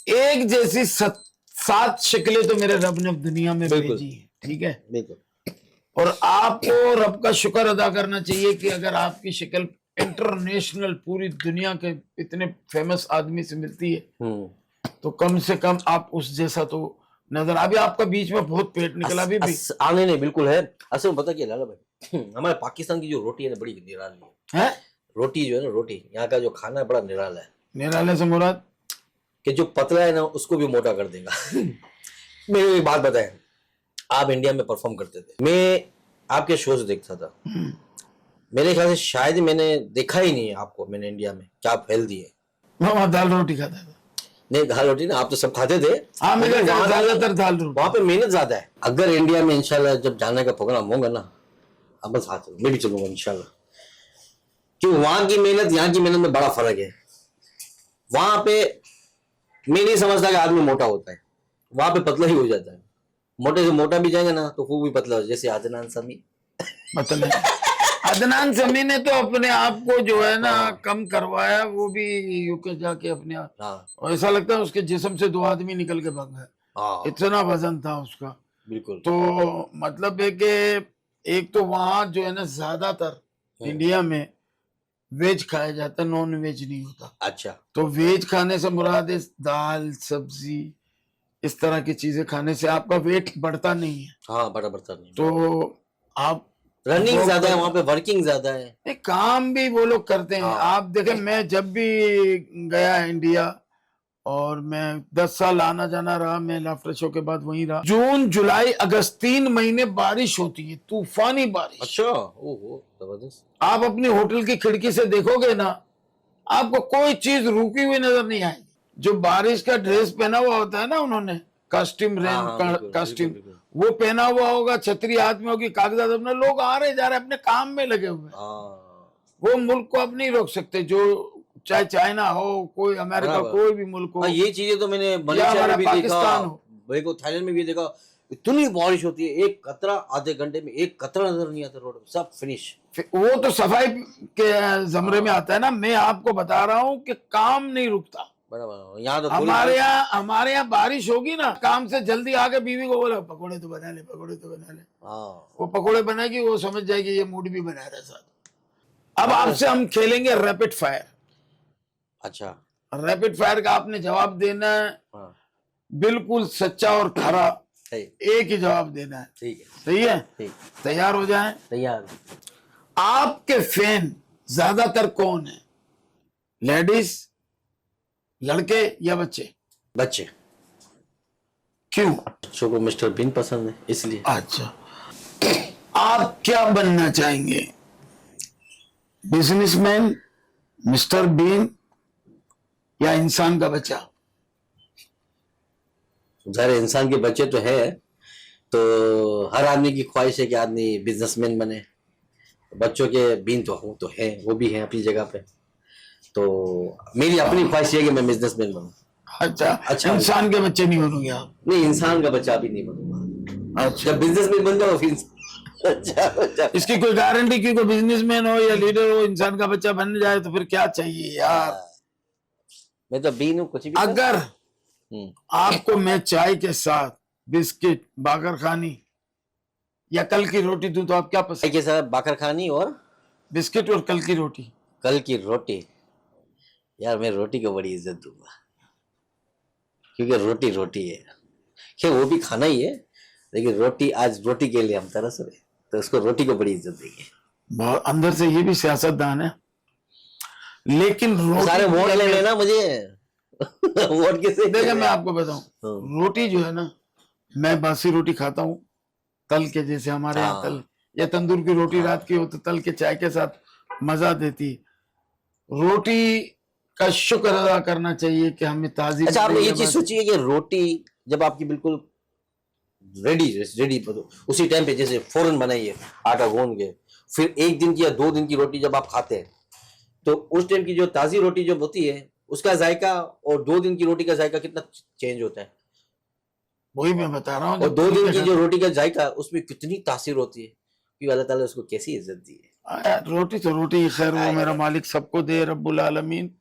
एक जैसी 7 शक्लें तो मेरे रब ने दुनिया में भेजी है, ठीक है? बिल्कुल। और आपको रब का शुक्र अदा करना चाहिए कि अगर आपकी शक्ल इंटरनेशनल पूरी दुनिया के इतने फेमस आदमी से मिलती है तो कम से कम आप उस जैसा तो नजर। अभी आपका बीच में बहुत पेट निकला भी आने नहीं बिल्कुल है। असल में पता क्या लाला भाई, हमारे पाकिस्तान की जो रोटी है ना बड़ी निराली है। रोटी जो है ना, रोटी यहाँ का जो खाना है बड़ा निराला है। निराले से मुराद कि जो पतला है ना उसको भी मोटा कर देगा। मेरे एक बात बताएं, आप इंडिया में परफॉर्म करते थे, मैं आपके शोज देखता था। मेरे ख्याल से शायद मैंने देखा ही नहीं है आपको, मैंने इंडिया में क्या आप हेल्दी है। मैं वहाँ दाल रोटी खाता था। नहीं दाल रोटी ना, आप तो सब खाते थे। हाँ, मेरे लेकिन घर वहाँ ज्यादातर दाल रोटी। वहाँ पे मेहनत ज्यादा है। अगर इंडिया में इंशाल्लाह जब जाने का प्रोग्राम होगा ना, अब बस साथ मैं भी चलूंगा इंशाल्लाह, क्यों वहाँ की मेहनत यहाँ की मेहनत में बड़ा फर्क है। वहां पे मैं नहीं समझता कि आदमी मोटा होता है, वहां पे पतला ही हो जाता है। मोटे से मोटा भी जाएंगे ना तो खूब भी पतला हो, जैसे अदनान समी। मतलब अदनान समी ने तो अपने आप को जो है ना हाँ। कम करवाया, वो भी यूके जाके अपने आप। हाँ और ऐसा लगता है उसके जिस्म से 2 आदमी निकल के भाग गए, हाँ इतना वजन था उसका। बिल्कुल। तो मतलब है कि एक तो वहां जो है ना ज्यादातर इंडिया में वेज खाया जाता है, नॉन वेज नहीं होता। अच्छा तो वेज खाने से मुराद है दाल सब्जी इस तरह की चीजें खाने से आपका वेट बढ़ता नहीं है। हाँ, बड़ा बढ़ता नहीं। तो आप रनिंग वो ज्यादा है कर- वहां पे, वर्किंग ज्यादा है। नहीं, काम भी वो लोग करते हैं। हाँ। आप देखें, मैं जब भी गया इंडिया और मैं 10 साल आना जाना रहा, मैं लाफ्टर शो के बाद वहीं रहा। जून जुलाई अगस्त 3 महीने बारिश होती है, तूफानी बारिश। अच्छा, ओहो जबरदस्त। आप अपनी होटल की खिड़की से देखोगे ना, आपको कोई चीज रुकी हुई नजर नहीं आएगी। जो बारिश का ड्रेस पहना हुआ होता है ना उन्होंने, कॉस्ट्यूम, हाँ, रेन हाँ, बिल्कुल, कॉस्ट्यूम, बिल्कुल, वो पहना हुआ होगा, छतरी हाथ में होगी, कागजात अपने, लोग आ रहे जा रहे अपने काम में लगे हुए हैं। हाँ वो मुल्क को अब नहीं रोक सकते, जो चाहे चाइना हो, कोई अमेरिका, बराबर। कोई भी मुल्क हो, हाँ, ये चीजें तो मैंने मलेशिया हमारा में भी देखा, पाकिस्तान हो। मेरे को थाईलैंड में भी देखा। इतनी बारिश होती है, एक कतरा आधे घंटे में एक कतरा नजर नहीं आता रोड पे, सब फिनिश। वो तो सफाई के जमरे में आता है ना। मैं आपको बता रहा हूँ कि काम नहीं रुकता। बराबर। यहाँ तो हमारे यहाँ बारिश होगी ना, काम से जल्दी आके बीवी को बोला पकोड़े तो बना ले, पकोड़े तो बना ले। हाँ वो पकोड़े बनाएगी, वो समझ जाएगी ये मूड भी बना रहा है साथ। अब आपसे हम खेलेंगे रैपिड फायर। अच्छा रैपिड फायर का आपने जवाब देना है, हाँ बिल्कुल सच्चा और खरा, सही, एक ही जवाब देना है। ठीक है, सही है? ठीक, तैयार हो जाएं। तैयार। आपके फैन ज्यादातर कौन है? लेडीज, लड़के या बच्चे? बच्चे। क्यों? बच्चों को मिस्टर बीन पसंद है इसलिए। अच्छा, आप क्या बनना चाहेंगे? बिजनेसमैन, मिस्टर बीन या इंसान का बच्चा? सारे इंसान के बच्चे तो है, तो हर आदमी की ख्वाहिश है कि आदमी बिजनेसमैन बने। बच्चों के बीन तो है, वो भी है अपनी जगह पे। तो मेरी अपनी ख्वाहिश है कि मैं बिजनेसमैन बनूं। अच्छा, इंसान के बच्चे नहीं बनोगे आप? नहीं, इंसान का बच्चा भी नहीं बनूंगा। अच्छा, जब बिजनेसमैन बन जाओ फिर अच्छा। इसकी कोई गारंटी की कोई बिजनेसमैन हो या लीडर हो इंसान का बच्चा बन जाए तो फिर क्या चाहिए यार? मैं तो बीन हूँ, कुछ भी। अगर आपको मैं चाय के साथ बिस्किट, बाकर खानी या कल की रोटी दूं तो आप क्या पसंद? के साथ बाकर खानी और बिस्किट और कल की रोटी? कल की रोटी। यार मैं रोटी को बड़ी इज्जत दूंगा, क्योंकि रोटी रोटी है। खैर वो भी खाना ही है, लेकिन रोटी, आज रोटी के लिए हम तरस रहे, तो उसको रोटी को बड़ी इज्जत देंगे। बहुत अंदर से ये भी सियासतदान है, लेकिन रोटी सारे वोट ले लेना मुझे। वोट किसे? देखिए मैं आपको बताऊं, रोटी जो है ना, मैं बासी रोटी खाता हूँ तल के, जैसे हमारे यहाँ तल, या तंदूर की रोटी रात की हो तो तल के चाय के साथ मजा देती। रोटी का शुक्र अदा करना चाहिए कि हमें ताजी। अच्छा, आपने ये चीज सोची है कि रोटी जब आपकी बिल्कुल रेडी उसी टाइम पे, जैसे फौरन बनाइए आटा गूंद के, फिर 1 दिन की या 2 दिन की रोटी जब आप खाते हैं, तो उस टाइम की जो ताजी रोटी जब होती है उसका जायका और 2 दिन की रोटी का जायका कितना चेंज होता है? वही मैं बता रहा हूँ। और 2 दिन की जो रोटी का जायका, उसमें कितनी तासीर होती है, क्योंकि अल्लाह ताला उसको कैसी इज्जत दी है। रोटी तो रोटी, खैर वो मेरा मालिक सबको दे, रब्बुल आलमीन।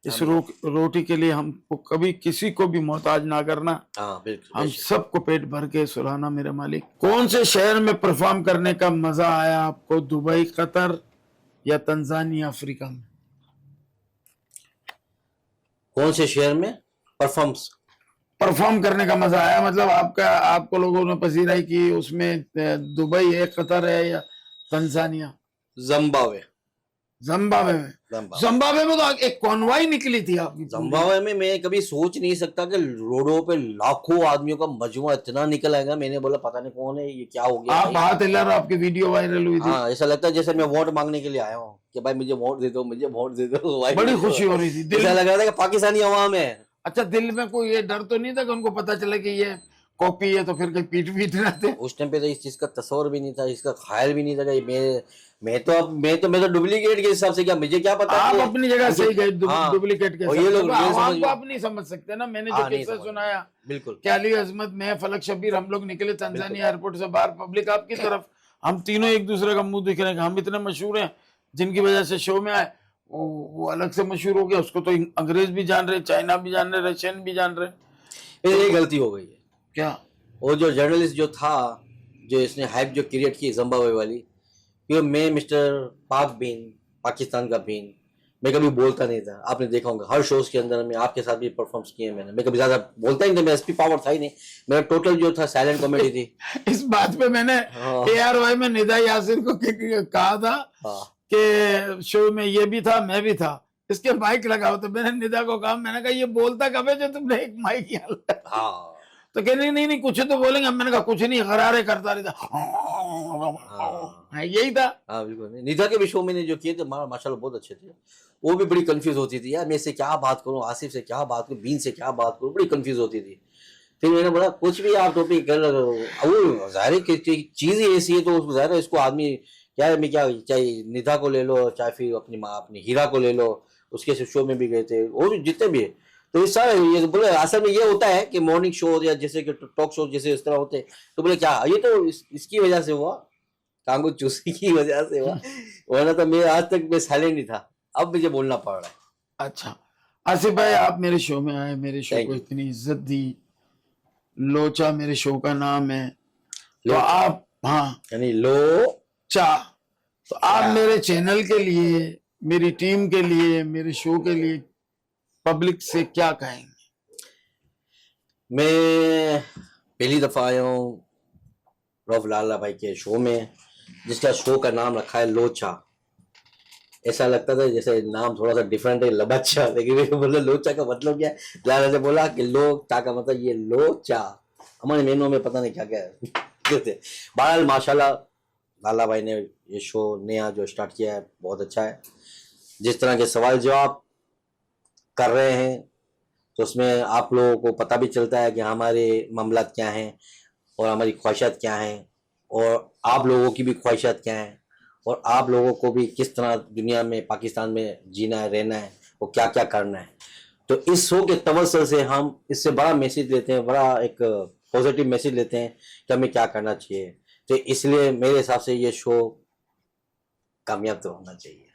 इस रोटी के लिए हमको कभी किसी को भी मोहताज ना करना। हाँ बिल्कुल, हम सबको पेट भर के सुलाना मेरे मालिक। कौन से शहर में परफॉर्म करने का मजा आया आपको? दुबई, कतर या तंजानिया, अफ्रीका में? कौन से शहर में परफॉर्म करने का मजा आया? मतलब आपको लोगों ने पसीराई की उसमें, दुबई है, कतर है या तंजानिया? जिम्बाब्वे। जिम्बाब्वे में। जिम्बाब्वे। जिम्बाब्वे में तो एक कॉन्वॉय निकली थी आपकी। जिम्बाब्वे में मैं कभी सोच नहीं सकता कि रोडों पे लाखों आदमियों का मजमा इतना निकल आएगा। मैंने बोला पता नहीं कौन है ये, क्या हो गया आप हाथ हिला रहे हो, आपकी वीडियो वायरल हुई थी। हाँ, ऐसा लगता है जैसे मैं वोट मांगने के लिए आया हूँ कि भाई मुझे वोट दे दो, मुझे वोट दे दो। भाई बड़ी खुशी हो रही थी दिल ऐसा में। लग रहा था कि पाकिस्तानी अवाम है। अच्छा, दिल में कोई ये डर तो नहीं था कि उनको पता चले कि ये कॉपी है तो फिर कहीं पीट ना दे? उस टाइम पे तो इस चीज का तस्वर भी नहीं था, इसका ख्याल भी नहीं था कि मैं तो डुप्लीकेट के हिसाब से, क्या मुझे क्या पता आप कि अपनी जगह सही गए हाँ, डुप्लीकेट के और साथ। ये लोग आवाम समझ को आप नहीं समझ सकते ना। मैंने जो हाँ, नहीं किस्सा समझ सुनाया बिल्कुल कि अली अजमत, मैं, फलक शबीर, हम लोग निकले तंजानिया एयरपोर्ट से बाहर, पब्लिक आपकी तरफ, हम तीनों एक दूसरे का मुंह दिख रहे हैं कि हम इतने मशहूर हैं, जिनकी वजह से शो में आए वो अलग से मशहूर हो गया। उसको तो अंग्रेज भी जान रहे, चाइना भी जान रहे, रशियन भी जान रहे। ये गलती हो गई है। क्या वो जो जर्नलिस्ट जो था, जो इसने हाइप जो क्रिएट की जिम्बाब्वे वाली, कि मैं मिस्टर पाक बीन, पाकिस्तान का बीन, मैं कभी बोलता नहीं था। आपने देखा होगा हर शोज के अंदर में, आपके साथ भी परफॉर्म्स किए मैंने, मैं कभी ज्यादा बोलता ही नहीं था, मेरा एसपी पावर था ही नहीं, मेरा टोटल जो था साइलेंट कॉमेडी थी। इस बात पे मैंने हाँ। ARY में निदा यासिर को कहा था हाँ, कि शो में ये भी था, मैं भी था, इसके माइक लगाओ। तो मैंने निदा को कहा, मैंने कहा ये बोलता कब है जो तुमने एक माइक यहाँ हाँ, तो कह नहीं नहीं नहीं कुछ तो बोलेंगे। मैंने कहा कुछ नहीं, गरारे करता रहता। हाँ, यही था। हाँ बिल्कुल। निधा के भी शो मैंने जो किए थे माशाल्लाह बहुत अच्छे थे। वो भी बड़ी कंफ्यूज होती थी यार, मैं इससे क्या बात करूं, आसिफ से क्या बात करूं, बीन से क्या बात करूं, बड़ी कंफ्यूज होती थी। फिर मैंने बोला कुछ भी आप टॉपिक कर रहे हो, वो जाहिर है कि चीज ही ऐसी है, तो जाहिर है इसको आदमी क्या है, मैं क्या, चाहे निधा को ले लो, चाहे फिर अपनी माँ अपनी हीरा को ले लो, उसके शो में भी गए थे, और जितने भी है। तो इस सारे ये बोले असल में ये होता है कि मॉर्निंग शो या जैसे कि टॉक शो जैसे इस तरह होते हैं, तो बोले क्या ये तो इसकी वजह से हुआ, कांगो चूसी की वजह से हुआ, वरना तो मैं आज तक मैं साइलेंट नहीं था, अब मुझे बोलना पड़ रहा है। अच्छा आसिफ भाई, आप मेरे शो में आए, मेरे शो Thank को you. इतनी इज्जत दी। लोचा मेरे शो का नाम है। तो लोचा। आप, हाँ, यानी लो चा, तो आप चा। मेरे चैनल के लिए, मेरी टीम के लिए, मेरे शो के लिए पब्लिक से क्या कहेंगे? मैं पहली दफा आया हूँ रऊफ लाला भाई के शो में, जिसका शो का नाम रखा है लोचा। ऐसा लगता था जैसे नाम थोड़ा सा डिफरेंट है, लबच्चा, लेकिन मैंने बोला लोचा का मतलब क्या है। लाला से बोला कि लोचा का मतलब ये लोचा, हमारे मेनू में पता नहीं क्या क्या है। बहरहाल माशाल्लाह लाला भाई ने ये शो नया जो स्टार्ट किया है बहुत अच्छा है। जिस तरह के सवाल जवाब कर रहे हैं तो उसमें आप लोगों को पता भी चलता है कि हमारे मामलात क्या हैं और हमारी ख्वाहिशात क्या हैं, और आप लोगों की भी ख्वाहिशात क्या हैं, और आप लोगों को भी किस तरह दुनिया में, पाकिस्तान में जीना है, रहना है, वो क्या क्या करना है। तो इस शो के तवज्जुह से हम इससे बड़ा मैसेज लेते हैं, बड़ा एक पॉजिटिव मैसेज लेते हैं कि हमें क्या करना चाहिए। तो इसलिए मेरे हिसाब से ये शो कामयाब तो होना चाहिए,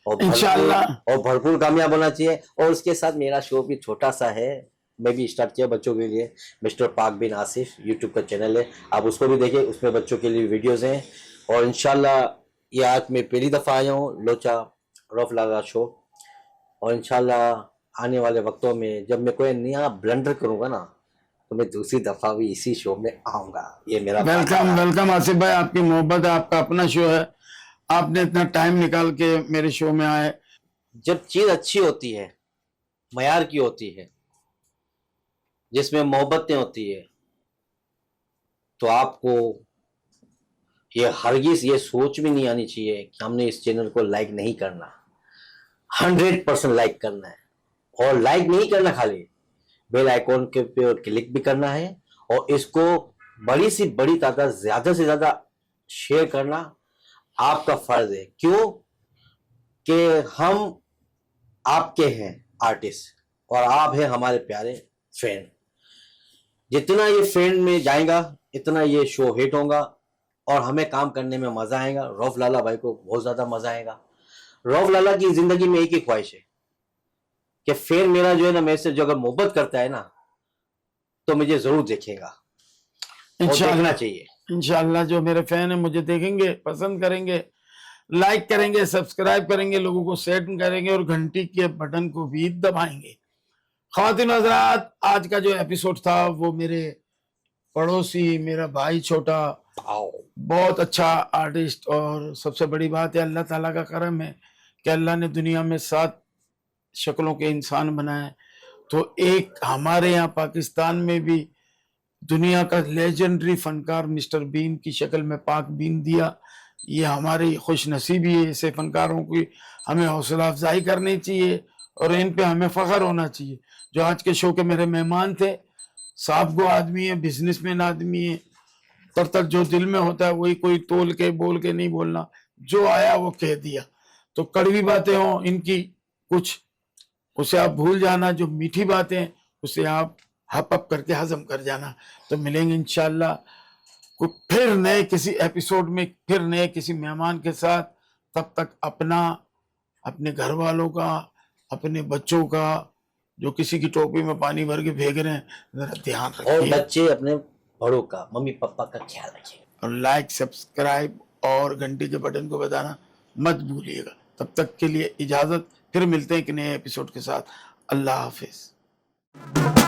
और इंशाल्लाह। भरपूर कामयाब होना चाहिए। और उसके साथ मेरा शो भी छोटा सा है, मैं भी स्टार्ट किया बच्चों के लिए, मिस्टर पाक बिन आसिफ यूट्यूब का चैनल है, आप उसको भी देखिए, उसमें बच्चों के लिए वीडियोस हैं। और इंशाल्लाह ये आज मैं पहली दफ़ा आया हूँ लोचा रऊफ लाला शो, और इंशाल्लाह आने वाले वक्तों में जब मैं कोई नया ब्लंडर करूँगा ना, तो मैं दूसरी दफ़ा भी इसी शो में आऊँगा। ये मेरा वेलकम वेलकम आसिफ भाई, आपकी मोहब्बत है, आपका अपना शो है, आपने इतना टाइम निकाल के मेरे शो में आए। जब चीज़ अच्छी होती है, मयार की होती है, जिसमें मोहब्बतें होती है, तो आपको ये हरगिज ये सोच भी नहीं आनी चाहिए कि हमने इस चैनल को लाइक नहीं करना। 100% लाइक करना है, और लाइक नहीं करना, खाली बेल आइकॉन के पे क्लिक भी करना है, और इसको बड़ी सी बड़ी तादाद, ज्यादा से ज्यादा शेयर करना आपका फर्ज है। क्यों कि हम आपके हैं आर्टिस्ट, और आप हैं हमारे प्यारे फैन। जितना ये फैन में जाएगा इतना ये शो हिट होगा, और हमें काम करने में मजा आएगा। रऊफ लाला भाई को बहुत ज्यादा मजा आएगा। रऊफ लाला की जिंदगी में एक ही ख्वाहिश है कि फैन मेरा जो है ना, मेरे से जो अगर मोहब्बत करता है ना, तो मुझे जरूर देखेगा, और देखना चाहिए। इंशाल्लाह जो मेरे फैन है मुझे देखेंगे, पसंद करेंगे, लाइक करेंगे, सब्सक्राइब करेंगे, लोगों को शेयर करेंगे, और घंटी के बटन को भी दबाएंगे। ख्वातीन हज़रात, आज का जो एपिसोड था वो मेरे पड़ोसी, मेरा भाई छोटा बहुत अच्छा आर्टिस्ट। और सबसे बड़ी बात है अल्लाह ताला का करम है कि अल्लाह ने दुनिया में 7 शक्लों के इंसान बनाए। तो एक हमारे यहाँ पाकिस्तान में भी दुनिया का लेजेंडरी फनकार मिस्टर बीन की शक्ल में पाक बीन दिया। ये हमारी खुश नसीबी है। ऐसे फनकारों की हमें हौसला अफजाई करनी चाहिए और इन पे हमें फख्र होना चाहिए। जो आज के शो के मेरे मेहमान थे, साहब गो आदमी है, बिजनेसमैन आदमी है। तर तक जो दिल में होता है वही कोई तोल के बोल के नहीं बोलना, जो आया वो कह दिया। तो कड़वी बातें हो इनकी कुछ, उसे आप भूल जाना। जो मीठी बातें उसे आप हप अप करके हजम कर जाना। तो मिलेंगे इंशाल्लाह फिर नए किसी एपिसोड में, फिर नए किसी मेहमान के साथ। तब तक अपना, अपने घर वालों का, अपने बच्चों का, जो किसी की टोपी में पानी भर के फेंक रहे हैं, जरा ध्यान और रखिए। बच्चे अपने बड़ों का, मम्मी पापा का ख्याल रखिए। और लाइक, सब्सक्राइब और घंटी के बटन को बजाना मत भूलिएगा। तब तक के लिए इजाजत, फिर मिलते हैं एक नए एपिसोड के साथ। अल्लाह हाफिज।